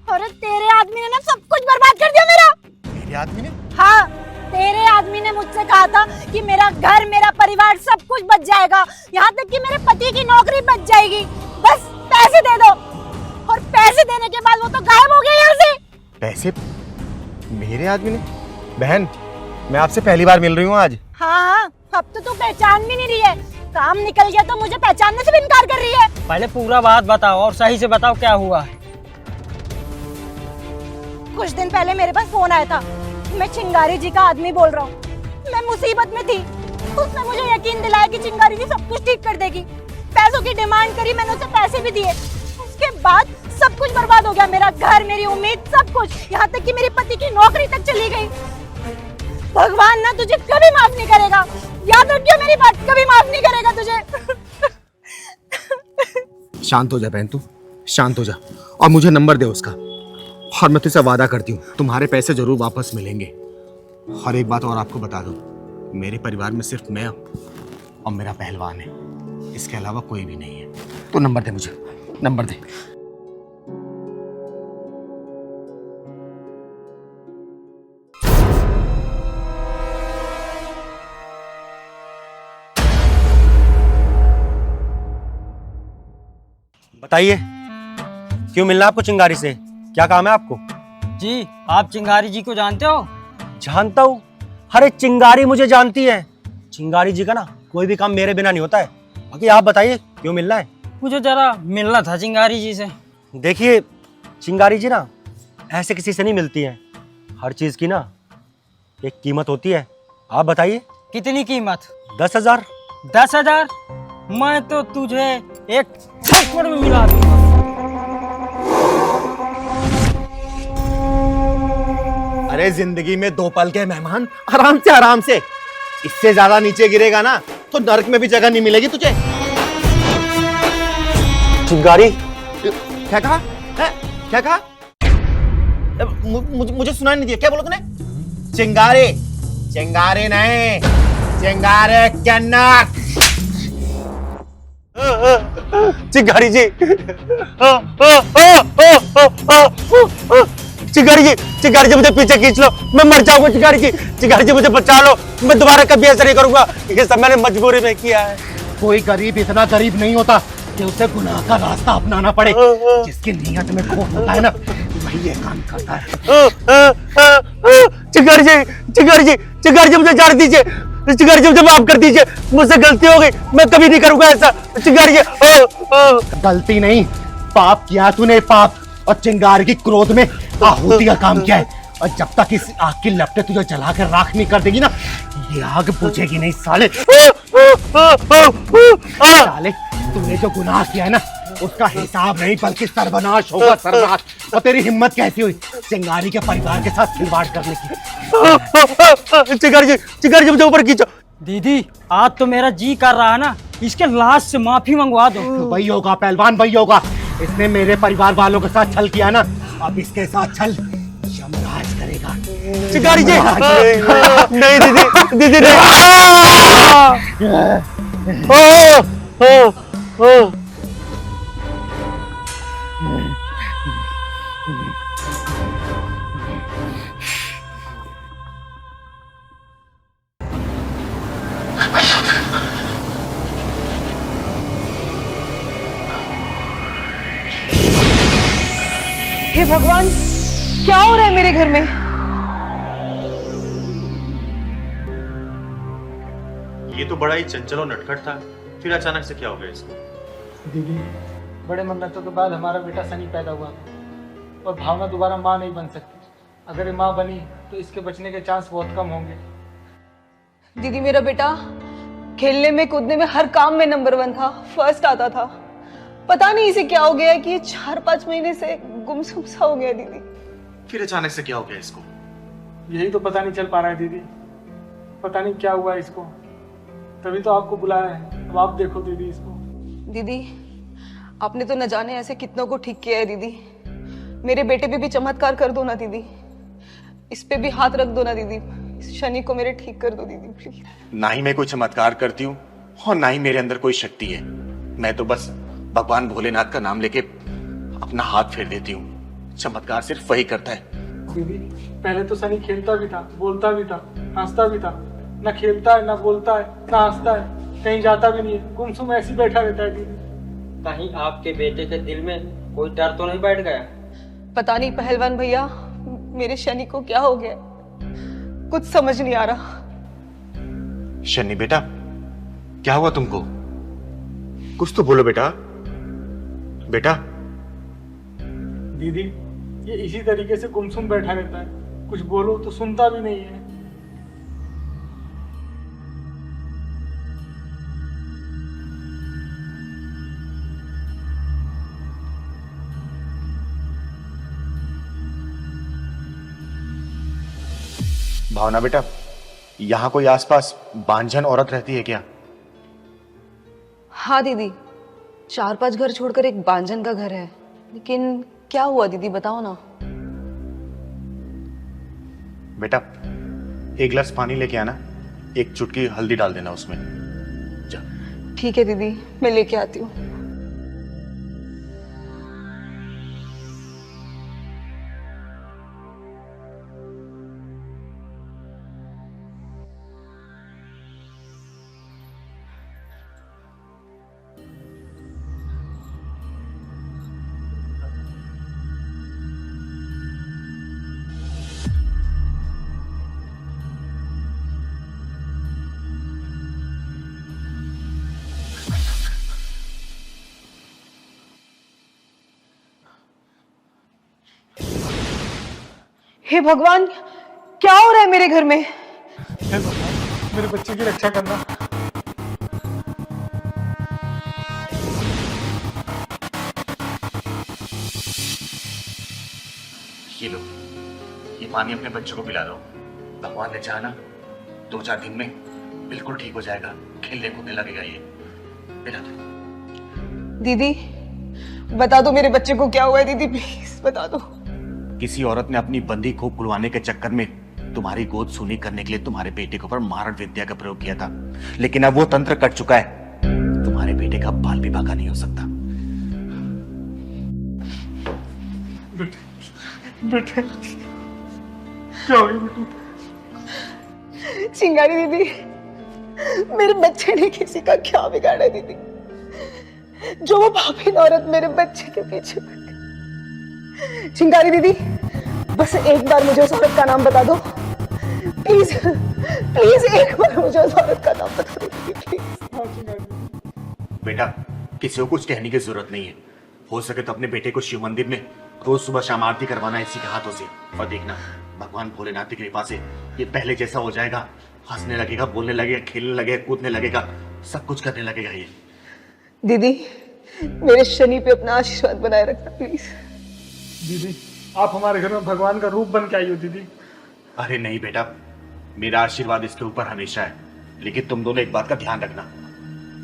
अरे तेरे आदमी ने ना सब कुछ बर्बाद कर दिया मेरा। मेरे आदमी ने? हाँ, तेरे आदमी ने मुझसे कहा था कि मेरा घर, मेरा परिवार सब कुछ बच जाएगा, यहाँ तक कि मेरे पति की नौकरी बच जाएगी, बस पैसे दे दो। और पैसे देने के बाद वो तो गायब हो गया यहाँ से। पैसे? मेरे आदमी ने? बहन मैं आपसे पहली बार मिल रही हूँ आज। हाँ, अब तो तू पहचान भी नहीं रही है, काम निकल गया तो मुझे पहचानने से भी इनकार कर रही है। पहले पूरा बात बताओ और सही से बताओ क्या हुआ है। कुछ दिन पहले मेरे पास फोन आया था, मैं चिंगारी जी का आदमी बोल रहा हूँ, मैं मुसीबत में थी। उसने मुझे यकीन दिलाया कि चिंगारी जी सब कुछ ठीक कर देगी। पैसों की डिमांड करी, मैंने उसे पैसे भी दिए। उसके बाद सब कुछ बर्बाद हो गया, मेरा घर, मेरी उम्मीद, सब कुछ, यहाँ तक कि मेरे पति की नौकरी तक चली गई। भगवान ना तुझे कभी माफ नहीं करेगा, याद रखियो मेरी बात, कभी माफ नहीं करेगा तुझे। शांत हो जा बहन, तू शांत हो जा और मुझे नंबर दे उसका, और मैं तुझसे वादा करती हूँ तुम्हारे पैसे जरूर वापस मिलेंगे। और एक बात और आपको बता दूं, मेरे परिवार में सिर्फ मैं और मेरा पहलवान है, इसके अलावा कोई भी नहीं है। तो नंबर दे मुझे, नंबर दे। बताइए क्यों मिलना आपको चिंगारी से? क्या काम है आपको? जी, आप चिंगारी जी को जानते हो? जानता हूँ। अरे चिंगारी मुझे जानती है। चिंगारी जी का ना कोई भी काम मेरे बिना नहीं होता है। बाकी आप बताइए क्यों मिलना है? मुझे जरा मिलना था चिंगारी जी से। देखिए चिंगारी जी ना ऐसे किसी से नहीं मिलती हैं। हर चीज की ना एक कीमत होती है। आप बताइए कितनी कीमत? 10,000। 10,000? मैं तो तुझे एक थप्पड़ में मिला दूंगा। अरे जिंदगी में दो पल के मेहमान, आराम से आराम से। इससे ज्यादा नीचे गिरेगा ना तो नरक में भी जगह नहीं मिलेगी तुझे। चिंगारी? क्या कहा? क्या कहा? मुझे सुनाई नहीं दिया, क्या बोला तूने? चिंगारी? चिंगारी नहीं, चिंगारे कनक। चिंगारी जी, चिंगारी जी, चिंगारी जी मुझे पीछे खींच लो, मैं मर जाऊंगा। चिंगारी जी मुझे बचा लो, मैं दोबारा कभी ऐसा नहीं करूंगा। ये सब मैंने मजबूरी में किया है। कोई गरीब इतना गरीब नहीं होता कि उसे गुनाह का रास्ता अपनाना पड़े। जिसकी नीयत में खौफ होता है ना, वही ये काम करता है। चिंगारी जी मुझे जान दीजिए। चिंगारी जी मुझे माफ कर दीजिए, मुझसे गलती हो गई, मैं कभी नहीं करूंगा ऐसा। चिंगारी जी। गलती नहीं, पाप किया तूने, पाप। और चिंगारी की क्रोध में आहुति का काम किया है। और जब तक इस आग की लपटें तुझे जलाकर राख नहीं कर देगी ना, ये आग बुझेगी नहीं साले। साले तूने जो गुनाह किया है ना, उसका हिसाब नहीं बल्कि सर्वनाश होगा, सर्वनाश। और तेरी हिम्मत कैसी हुई चिंगारी के परिवार के साथ खिलवाड़ करने की? चिंगारी जी मुझे ऊपर खींचो। दीदी, आज तो मेरा जी कर रहा है ना, इसके लाश से माफी मंगवा दो। वही होगा पहलवान, वही होगा। इसने मेरे परिवार वालों के साथ छल किया ना, अब इसके साथ छल यमराज करेगा। चिंगारी जी नहीं, दीदी नहीं। हे भगवान, क्या हो रहा है मेरे घर में? ये तो बड़ा ही चंचल और नटखट था, फिर अचानक से क्या हो गया इसको? दीदी, बड़े मन्नतों के बाद हमारा बेटा सनी पैदा हुआ और भावना दोबारा माँ नहीं बन सकती। अगर ये माँ बनी तो इसके बचने के चांस बहुत कम होंगे। दीदी, मेरा बेटा खेलने में, कूदने में, हर काम में नंबर 1 था, फर्स्ट आता था। पता नहीं इसे क्या हो गया कि 4-5 महीने से गुमसुम सा हो गया दीदी। फिर अचानक से क्या हो गया इसको? यही तो पता नहीं चल पा रहा है दीदी, पता नहीं क्या हुआ इसको। तभी तो आपको बुलाया है। अब आप देखो दीदी इसको। दीदी आपने तो न जाने ऐसे कितनों को ठीक किया है दीदी। मेरे बेटे पे भी चमत्कार कर दो ना दीदी, इस पे भी हाथ रख दो ना दीदी, इस शनि को मेरे ठीक कर दो दीदी प्लीज। ना ही मैं कोई चमत्कार करती हूँ और ना ही मेरे अंदर कोई शक्ति है। मैं तो बस भगवान भोलेनाथ का नाम लेके अपना हाथ फेर देती हूँ। चमत्कार सिर्फ वही करता है। दीदी पहले तो सनी खेलता भी था, बोलता भी था, हंसता भी था। ना खेलता है, ना बोलता है, ना हंसता है, कहीं जाता भी नहीं है, गुमसुम ऐसे ही बैठा रहता है दीदी। कहीं आपके बेटे के दिल में कोई डर तो नहीं बैठ गया? पता नहीं पहलवान भैया, मेरे शनि को क्या हो गया, कुछ समझ नहीं आ रहा। शनि बेटा, क्या हुआ तुमको? कुछ तो बोलो बेटा। बेटा दीदी ये इसी तरीके से गुमसुम बैठा रहता है, कुछ बोलो तो सुनता भी नहीं है। भावना बेटा, यहाँ कोई आसपास बांझन औरत रहती है क्या? हाँ दीदी, 4-5 घर छोड़कर एक बांझन का घर है, लेकिन क्या हुआ दीदी बताओ ना। बेटा एक गिलास पानी लेके आना, एक चुटकी हल्दी डाल देना उसमें। जा। ठीक है दीदी, मैं लेके आती हूँ। हे भगवान, क्या हो रहा है मेरे घर में? हे भगवान, मेरे बच्चे की रक्षा करना। ये लो, ये पानी अपने बच्चों को पिला दो। भगवान ने चाहा ना 2-4 दिन में बिल्कुल ठीक हो जाएगा, खेलने कूदने लगेगा ये। पिला दो। दीदी बता दो मेरे बच्चे को क्या हुआ है दीदी, प्लीज बता दो। किसी औरत ने अपनी बंदी को खुलवाने के चक्कर में तुम्हारी गोद सूनी करने के लिए तुम्हारे बेटे के ऊपर मारण विद्या का प्रयोग किया था, लेकिन अब वो तंत्र कट चुका है। तुम्हारे बेटे का बाल भी बाका नहीं हो सकता। बेटे क्या हो गया बेटे? चिंगारी दीदी, मेरे बच्चे ने किसी का क्या बिगाड़ा दीदी, जो वो पापी औरत मेरे बच्चे के पीछे पड़ गई। चिंगारी दीदी, बस एक बार मुझे उस औरत का नाम बता दो प्लीज, प्लीज एक बार मुझे उस औरत का नाम बता दो प्लीज। बेटा किसी को कुछ कहने की जरूरत नहीं है। हो सके तो अपने बेटे को शिव मंदिर में रोज सुबह शाम आरती करवाना इसी के हाथों से, और देखना भगवान भोलेनाथ की कृपा से ये पहले जैसा हो जाएगा। हंसने लगेगा, बोलने लगेगा, खेलने लगेगा, कूदने लगेगा, सब कुछ करने लगेगा ये। दीदी मेरे शनि पे अपना आशीर्वाद बनाए रखना प्लीज। दीदी आप हमारे घर में भगवान का रूप बन के आई हो दीदी। अरे नहीं बेटा, मेरा आशीर्वाद इसके ऊपर हमेशा है, लेकिन तुम दोनों एक बात का ध्यान रखना,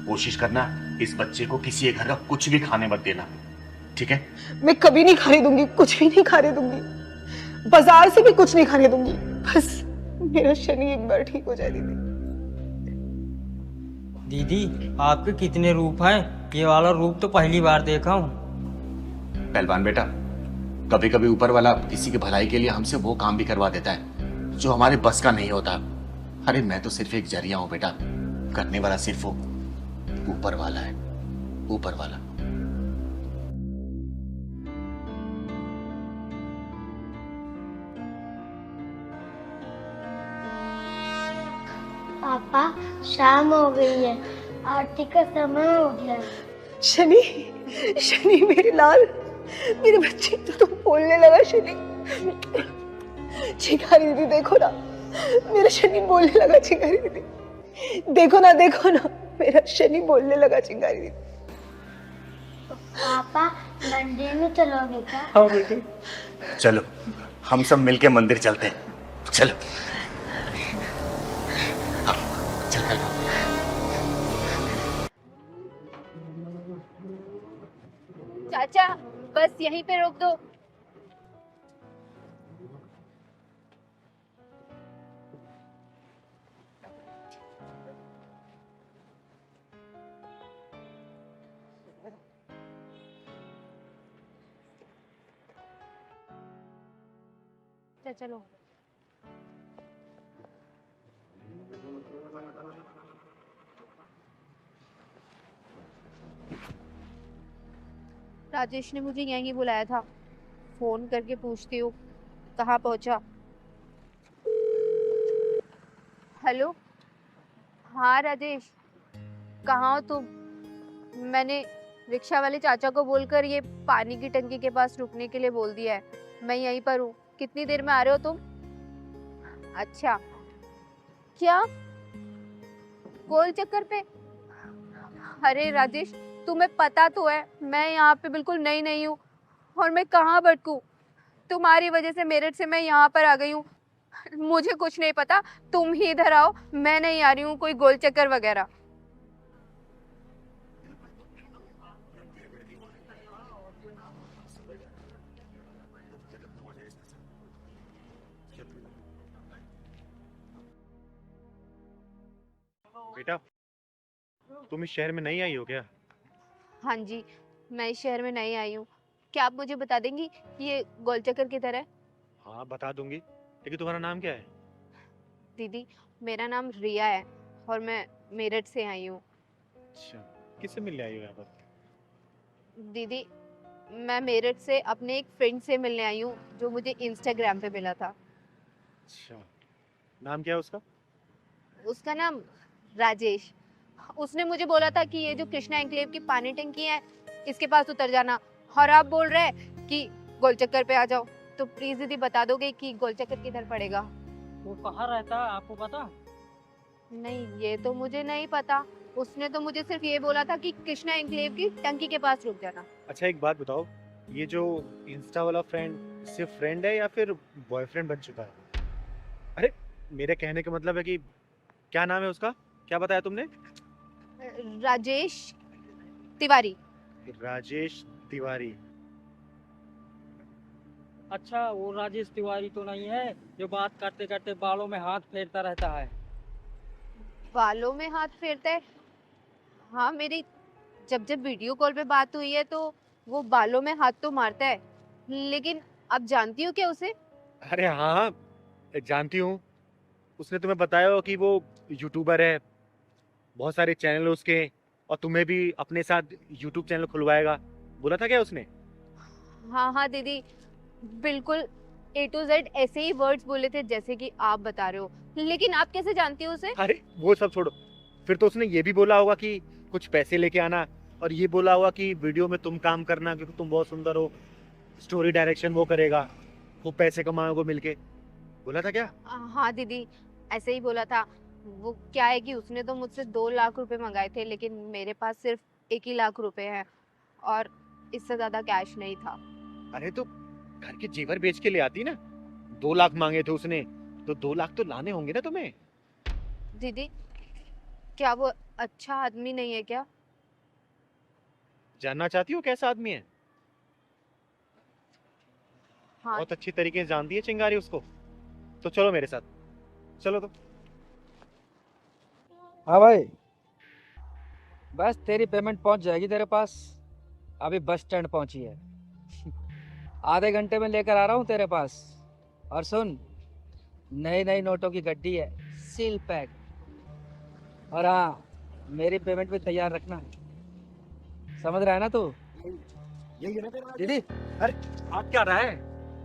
कोशिश करना इस बच्चे को किसी एक घर का कुछ भी खाने मत देना, ठीक है? मैं कभी नहीं खाने दूंगी, कुछ भी नहीं खाने दूंगी, बाजार से भी कुछ नहीं खाने दूंगी, बस मेरा शनि एक बार ठीक हो जाए दीदी। दीदी आपके कितने रूप हैं? ये वाला रूप तो पहली बार देखा हूँ। पहलवान बेटा, कभी कभी ऊपर वाला किसी की भलाई के लिए हमसे वो काम भी करवा देता है जो हमारे बस का नहीं होता। अरे मैं तो सिर्फ एक जरिया हूं बेटा, करने वाला सिर्फ वो ऊपर वाला है, ऊपर वाला। पापा शाम हो गई है, आरती का समय हो गया है। शनि, शनि मेरे लाल, मेरे बच्चे तो बोलने लगा शनि। चिंगारी दीदी देखो ना, मेरा शनि बोलने लगा। चिंगारी दीदी देखो ना, देखो ना, मेरा शनि बोलने लगा। चिंगारी दीदी पापा मंदिर में चलोगे क्या? हाँ बेटे चलो हम सब मिलके मंदिर चलते हैं, चलो। हाँ, चल चल। चाचा बस यहीं पे रोक दो। चलो राजेश ने मुझे यहीं बुलाया था, फोन करके पूछती हूँ कहाँ पहुंचा। हेलो, हाँ राजेश, कहाँ हो तुम? मैंने रिक्शा वाले चाचा को बोलकर ये पानी की टंकी के पास रुकने के लिए बोल दिया है। मैं यहीं पर हूँ, कितनी देर में आ रहे हो तुम? अच्छा, क्या गोल चक्कर पे? अरे राजेश, तुम्हें पता तो है मैं यहाँ पे बिल्कुल नई नहीं हूँ और मैं कहाँ भटकूं। तुम्हारी वजह से मेरठ से मैं यहाँ पर आ गई हूँ। मुझे कुछ नहीं पता, तुम ही इधर आओ, मैं नहीं आ रही हूँ कोई गोल चक्कर वगैरह। बेटा, तुम इस शहर में नहीं आई हो क्या? हाँ जी, मैं इस शहर में नई आई हूँ। क्या आप मुझे बता देंगी ये गोल चक्कर किधर है? हाँ बता दूंगी, लेकिन तुम्हारा नाम क्या है? दीदी, मेरा नाम रिया है और मैं मेरठ से आई हूँ। अच्छा, किससे मिलने आई हो यहाँ पर? दीदी, मैं मेरठ से अपने एक फ्रेंड से मिलने आई हूँ जो मुझे इंस्टाग्राम पे मिला था। अच्छा, नाम क्या है उसका? उसका नाम राजेश। उसने मुझे बोला था कि ये जो कृष्णा एन्क्लेव की पानी टंकी है इसके पास उतर जाना, और आप बोल रहे हैं कि गोल चक्कर पे आ जाओ। तो प्लीज दीदी बता दोगे कि गोल चक्कर किधर पड़ेगा? वो कहाँ रहता है आपको पता? नहीं, ये तो मुझे नहीं पता। उसने तो मुझे सिर्फ ये बोला था कि कृष्णा एन्क्लेव की टंकी के पास रुक जाना। अच्छा एक बात बताओ, ये जो इंस्टा वाला फ्रेंड सिर्फ फ्रेंड है या फिर बॉयफ्रेंड बन चुका है? अरे मेरे कहने का मतलब है कि क्या नाम है उसका, क्या बताया तुमने? राजेश तिवारी। राजेश तिवारी। अच्छा, वो राजेश तिवारी तो नहीं है जो बात करते करते बालों में हाथ फेरता रहता है? बालों में हाथ फेरता है? हाँ, मेरी जब जब वीडियो कॉल पे बात हुई है तो वो बालों में हाथ तो मारता है, लेकिन अब जानती हो क्या उसे? अरे हाँ, जानती हूँ। उसने तुम्हें बताया हो कि वो यूट्यूबर है, बहुत सारे चैनल है उसके, और तुम्हें भी अपने साथ यूट्यूब चैनल खुलवाएगा, बोला था क्या उसने? हाँ हाँ दीदी, बिल्कुल A to Z ऐसे ही वर्ड्स बोले थे जैसे कि आप बता रहे हो। लेकिन आप कैसे जानती हो उसे? अरे वो सब छोड़ो, फिर तो उसने ये भी बोला होगा कि कुछ पैसे लेके आना, और ये बोला होगा कि वीडियो में तुम काम करना क्योंकि तुम बहुत सुंदर हो, स्टोरी डायरेक्शन वो करेगा, वो पैसे कमाओगे मिलके, बोला था क्या? हाँ दीदी, ऐसे ही बोला था। वो क्या है कि उसने तो मुझसे 2 लाख रुपए मंगाए थे, लेकिन मेरे पास सिर्फ 1 ही लाख रुपए हैं और इससे ज्यादा कैश नहीं था। अरे तो घर के जेवर बेच के ले आती ना, 2 लाख मांगे थे उसने, तो 2 लाख तो लाने होंगे ना तुम्हें। दीदी, क्या वो अच्छा आदमी नहीं है क्या? जानना चाहती हो कैसा आदमी है? हाँ। बहुत अच्छी तरीके से जानती है चिंगारी उसको। तो चलो मेरे साथ, चलो। तो हाँ भाई, बस तेरी पेमेंट पहुंच जाएगी तेरे पास। अभी बस स्टैंड पहुंची है, आधे घंटे में लेकर आ रहा हूँ तेरे पास। और सुन, नई नई नोटों की गड्डी है, सील पैक। और हाँ, मेरी पेमेंट भी तैयार रखना, समझ रहा है ना तू? दीदी, अरे भाग क्या रहा है,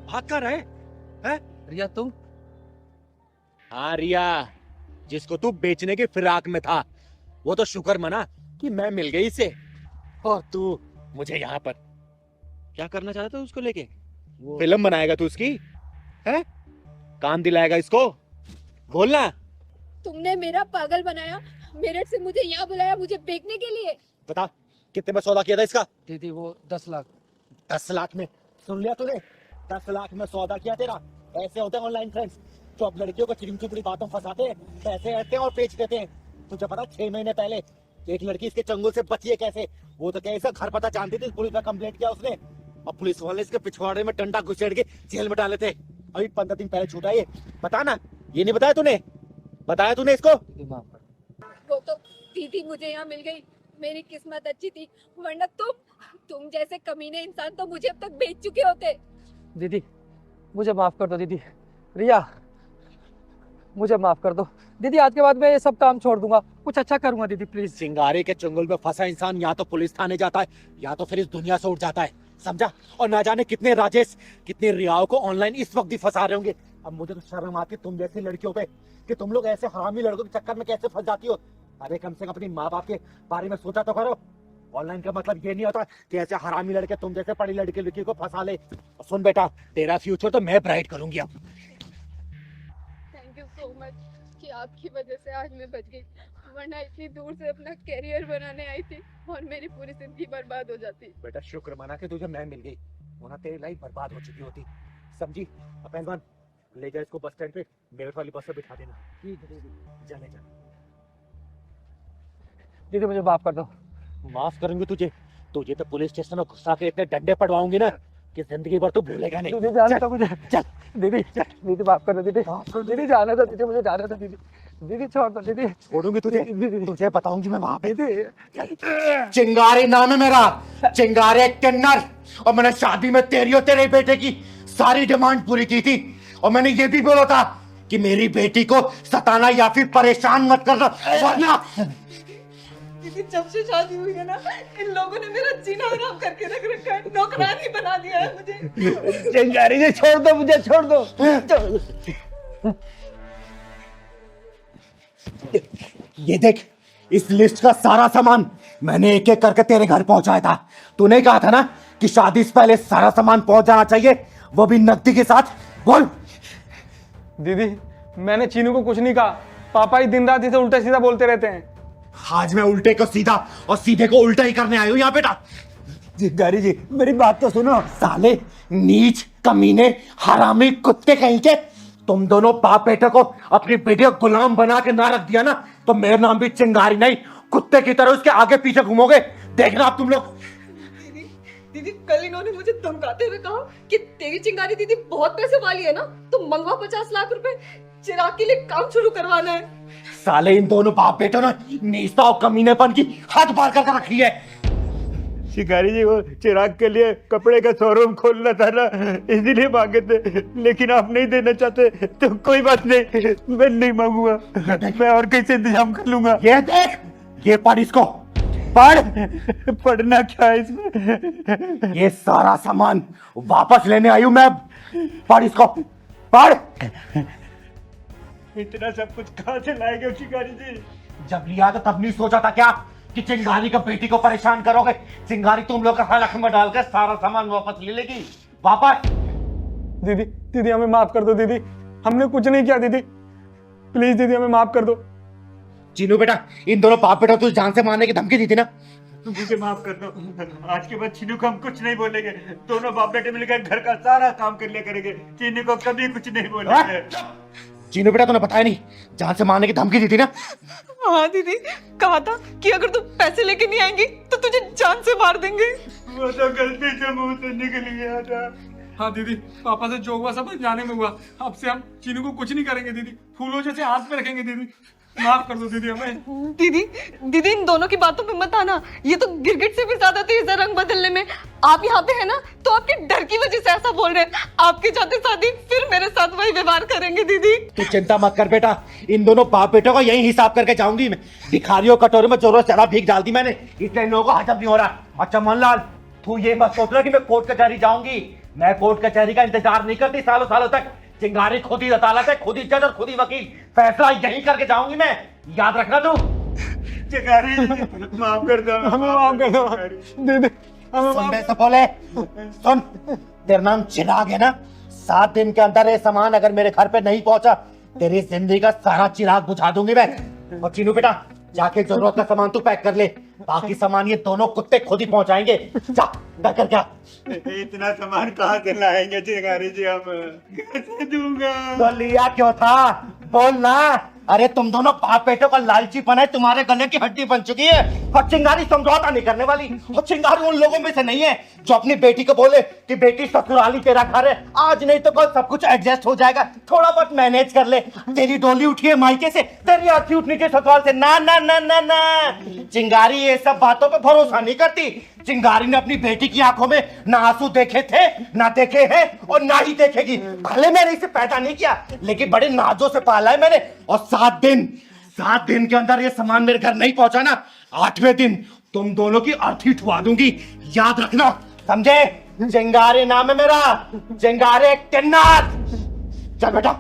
भाग क्या रहा है? हैं? रिया तुम? हाँ रिया, जिसको तू बेचने की फिराक में था, वो तो शुक्र मना कि मैं मिल गई इसे, और तू मुझे यहाँ पर क्या करना चाहता था उसको लेके? फिल्म बनाएगा तू उसकी? है? काम दिलाएगा इसको? बोलना। तुमने मेरा पागल बनाया, मेरठ से मुझे यहाँ बुलाया मुझे बेचने के लिए। बता कितने में सौदा किया था इसका? दीदी वो 10 लाख। 10 लाख में? सुन लिया तूने? 10 लाख में सौदा किया तेरा? ऐसे होते हैं ऑनलाइन फ्रेंड्स जो अब लड़कियों को चिकनी चुपड़ी बातों फंसाते हैं, पैसे ऐसे और बेच देते हैं। तुझे पता 6 महीने पहले एक लड़की इसके चंगुल से बची है कैसे? वो तो क्या इसका घर पता जानती थी, पुलिस में कंप्लेंट किया उसने और पुलिस वाले इसके पिछवाड़े में डंडा घुसेड़ के जेल में डाले थे। अभी 15 दिन पहले छूटा ये। बता ना, ये नहीं बताया तूने? बताया तूने इसको? वो तो दीदी मुझे यहाँ मिल गई, मेरी किस्मत अच्छी थी, वरना तुम जैसे कमीने इंसान तो मुझे अब तक बेच चुके होते। दीदी मुझे माफ कर दो दीदी। रिया मुझे माफ कर दो दीदी, आज के बाद मैं ये सब काम छोड़ दूंगा, कुछ अच्छा करूंगा दीदी प्लीज। चिंगारे के चंगुल में फंसा इंसान या तो पुलिस थाने जाता है या तो फिर इस दुनिया से उठ जाता है, समझा? और ना जाने कितने राजेश, कितने रियाओं को ऑनलाइन इस वक्त भी फंसा रहे होंगे। अब मुझे तो शर्म आती है तुम जैसी लड़कियों पे कि तुम लोग ऐसे हरामी लड़कों के चक्कर में कैसे फंस जाती हो। अरे कम से कम अपनी माँ बाप के बारे में सोचा तो करो। ऑनलाइन का मतलब ये नहीं होता कि ऐसे हरामी लड़के तुम जैसे पढ़ी लड़की को फंसा ले। सुन बेटा, तेरा फ्यूचर तो मैं ब्राइट करूंगी अब। थैंक यू सो मच कि आपकी वजह से आज मैं बच गई, वरना इतनी दूर से अपना कैरियर बनाने आई थी और मेरी पूरी जिंदगी बर्बाद हो जाती। बेटा शुक्र मना कि तुझे मैं मिल गई, वरना तेरी लाइफ बर्बाद हो चुकी होती, समझी? अब पहलवान ले जा इसको बस स्टैंड पे, मेरे वाली बस से बिठा देना। जा ले जा। दीदी मुझे माफ कर दो। माफ करूंगी तुझे? तुझे तो पुलिस स्टेशन में घुसा के इतने डंडे पड़वाऊंगी ना कि जिंदगी भर तू भूलेगा नहीं। दीदी जाने दो मुझे। चल दीदी दीदी माफ कर दो दीदी। दीदी जाने दो दीदी, मुझे जाने दो दीदी। दीदी छोड़ दो दीदी। छोड़ूंगी तुझे, तुझे बताऊंगी मैं वहां पे। दीदी चिंगारी नाम है मेरा, चिंगारे किन्नर, और मैंने शादी में तेरी और तेरे बेटे की सारी डिमांड पूरी की थी। और मैंने ये भी बोला था कि मेरी बेटी को सताना या फिर परेशान मत करना, वरना दीदी जब से शादी हुई है ना, इन लोगों ने मेरा जीना हराम करके रख रखा है, नौकरानी बना दिया है मुझे। चिंगारी जी छोड़ दो मुझे, छोड़ दो। ये देख, इस लिस्ट का सारा सामान मैंने एक एक करके तेरे घर पहुंचाया था। तूने कहा था ना कि शादी से पहले सारा सामान पहुंच जाना चाहिए, वो भी नकदी के साथ। बोल। दीदी मैंने चीनू को कुछ नहीं कहा, पापा ही दिन रात इसे उल्टा सीधा बोलते रहते हैं। आज मैं उल्टे को सीधा और सीधे को उल्टा ही करने आया हूं यहाँ बेटा। चिंगारी जी मेरी बात तो सुनो। साले नीच कमीने हरामी कुत्ते कहीं के, तुम दोनों बाप बेटे को अपनी बेटी को गुलाम बना के ना रख दिया ना तो मेरा नाम भी चिंगारी नहीं, कुत्ते की तरह उसके आगे पीछे घूमोगे। देखना आप तुम लोग। दीदी कल इन्होंने मुझे धमकाते हुए कहा कि तेरी चिंगारी दीदी बहुत पैसे वाली है ना, तो मंगवा 50 लाख रुपए, चिराग के लिए काम शुरू करवाना है। साले इन दोनों बाप बेटों ने नीचता और कमीनेपन की हद पार कर रखी है। शिकारी जी वो चिराग के लिए कपड़े का शोरूम खोलना था ना, इसीलिए मांगे थे, लेकिन आप नहीं देना चाहते तो कोई बात नहीं, मैं नहीं मांगूंगा, मैं और कैसे इंतजाम कर लूंगा। ये देख, ये पढ़ इसको, पढ़। पढ़ना क्या है इसमें? ये सारा सामान वापस लेने आई हूं मैं, पढ़ इसको, पढ़। इतना सब कुछ कहाँ से लाएंगे शिकारी जी? जब लिया तो तब नहीं सोचा था क्या कि चिंगारी का बेटी को परेशान करोगे? चिंगारी तुम लोग का हलक में डालकर सारा सामान वापस ले लेगी। वापस। दीदी दीदी हमें माफ कर दो दीदी, हमने कुछ नहीं किया दीदी, प्लीज दीदी हमें माफ कर दो। चीनू बेटा, इन दोनों बाप बेटा तुझे जान से मारने की धमकी दी थी ना? मुझे माफ कर दो, आज के बाद चीनू को हम कुछ नहीं बोलेंगे, दोनों बाप बेटे मिलकर घर का सारा काम कर लिया करेंगे, चीनू को कभी कुछ नहीं बोलेंगे। चीनू बेटा तूने बताया नहीं, जान से मारने की धमकी दी थी ना? हाँ दीदी, कहा था कि अगर तू पैसे लेके नहीं आएंगी तो तुझे जान से मार देंगे। वो तो गलती से मुंह से निकल गया था। हाँ दीदी, पापा से जो हुआ सब जाने में हुआ, अब से हम चीनू को कुछ नहीं करेंगे दीदी, फूलों जैसे हाथ पे रखेंगे दीदी, माफ कर दो दीदी हमें। दीदी दीदी इन दोनों की बातों पे मत आना, ये तो गिरगिट से भी ज्यादा तेज है रंग बदलने में। आप यहाँ पे है ना तो आपके डर की वजह से ऐसा बोल रहे हैं, आपके जाते शादी फिर मेरे साथ वही व्यवहार करेंगे। दीदी तू चिंता मत कर बेटा, इन दोनों बाप बेटों का यही हिसाब करके जाऊंगी मैं। भिखारियों कटोरे में जोरों से भीख डाल दी मैंने, इसलिए इन लोगों को हजम नहीं हो रहा। अच्छा मनलाल, तू ये मत सोच रहा कि मैं कोर्ट कचहरी जाऊंगी, मैं कोर्ट कचहरी का इंतजार नहीं करती सालों सालों तक। चिंगारी खुद ही अदालत है, खुद ही जज और खुद ही वकील, फैसला यही करके जाऊंगी मैं, याद रखना तू। चिंगारी माफ कर दो, हमें माफ कर दो दीदी, सुन बे सपोले, सुन, तेरा नाम चिराग है ना? 7 दिन के अंदर ये सामान अगर मेरे घर पे नहीं पहुंचा, तेरी जिंदगी का सारा चिराग बुझा दूंगी मैं। और चीनू बेटा, जाके जरूरत का सामान तू पैक कर ले, बाकी सामान ये दोनों कुत्ते खुद ही पहुंचाएंगे। जा कर क्या? इतना सामान कहाँ से लाएंगे चिंगारी जी, हम कैसे दूंगा? तो लिया क्यों था? बोल ना। अरे तुम दोनों बाप बेटों का लालचीपन है, तुम्हारे गले की हड्डी बन चुकी है। और चिंगारी समझौता नहीं करने वाली। और चिंगारी उन लोगों में से नहीं है जो अपनी बेटी को बोले कि बेटी ससुराली तेरा घर है, आज नहीं तो कल सब कुछ एडजस्ट हो जाएगा, थोड़ा बहुत मैनेज कर ले। तेरी डोली उठी है मायके से, तेरी अर्थी उठनी चाहिए ससुराल से। ना ना ना ना ना, चिंगारी ये सब बातों पे भरोसा नहीं करती। चिंगारी ने अपनी बेटी की आंखों में ना आंसू देखे थे, ना देखे हैं और ना ही देखेगी। भले मैंने इसे पैदा नहीं किया, लेकिन बड़े नाजों से पाला है मैंने। और 7 दिन के अंदर ये सामान मेरे घर नहीं पहुंचा ना, 8वें दिन तुम दोनों की अर्थी ठुआ दूंगी, याद रखना, समझे? चिंगारी नाम है मेरा, चिंगारी टिन्नाथ। चल बेटा।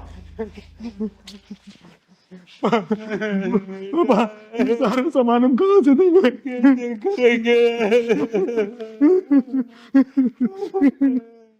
सारा सामान हम कहाँ से देंगे?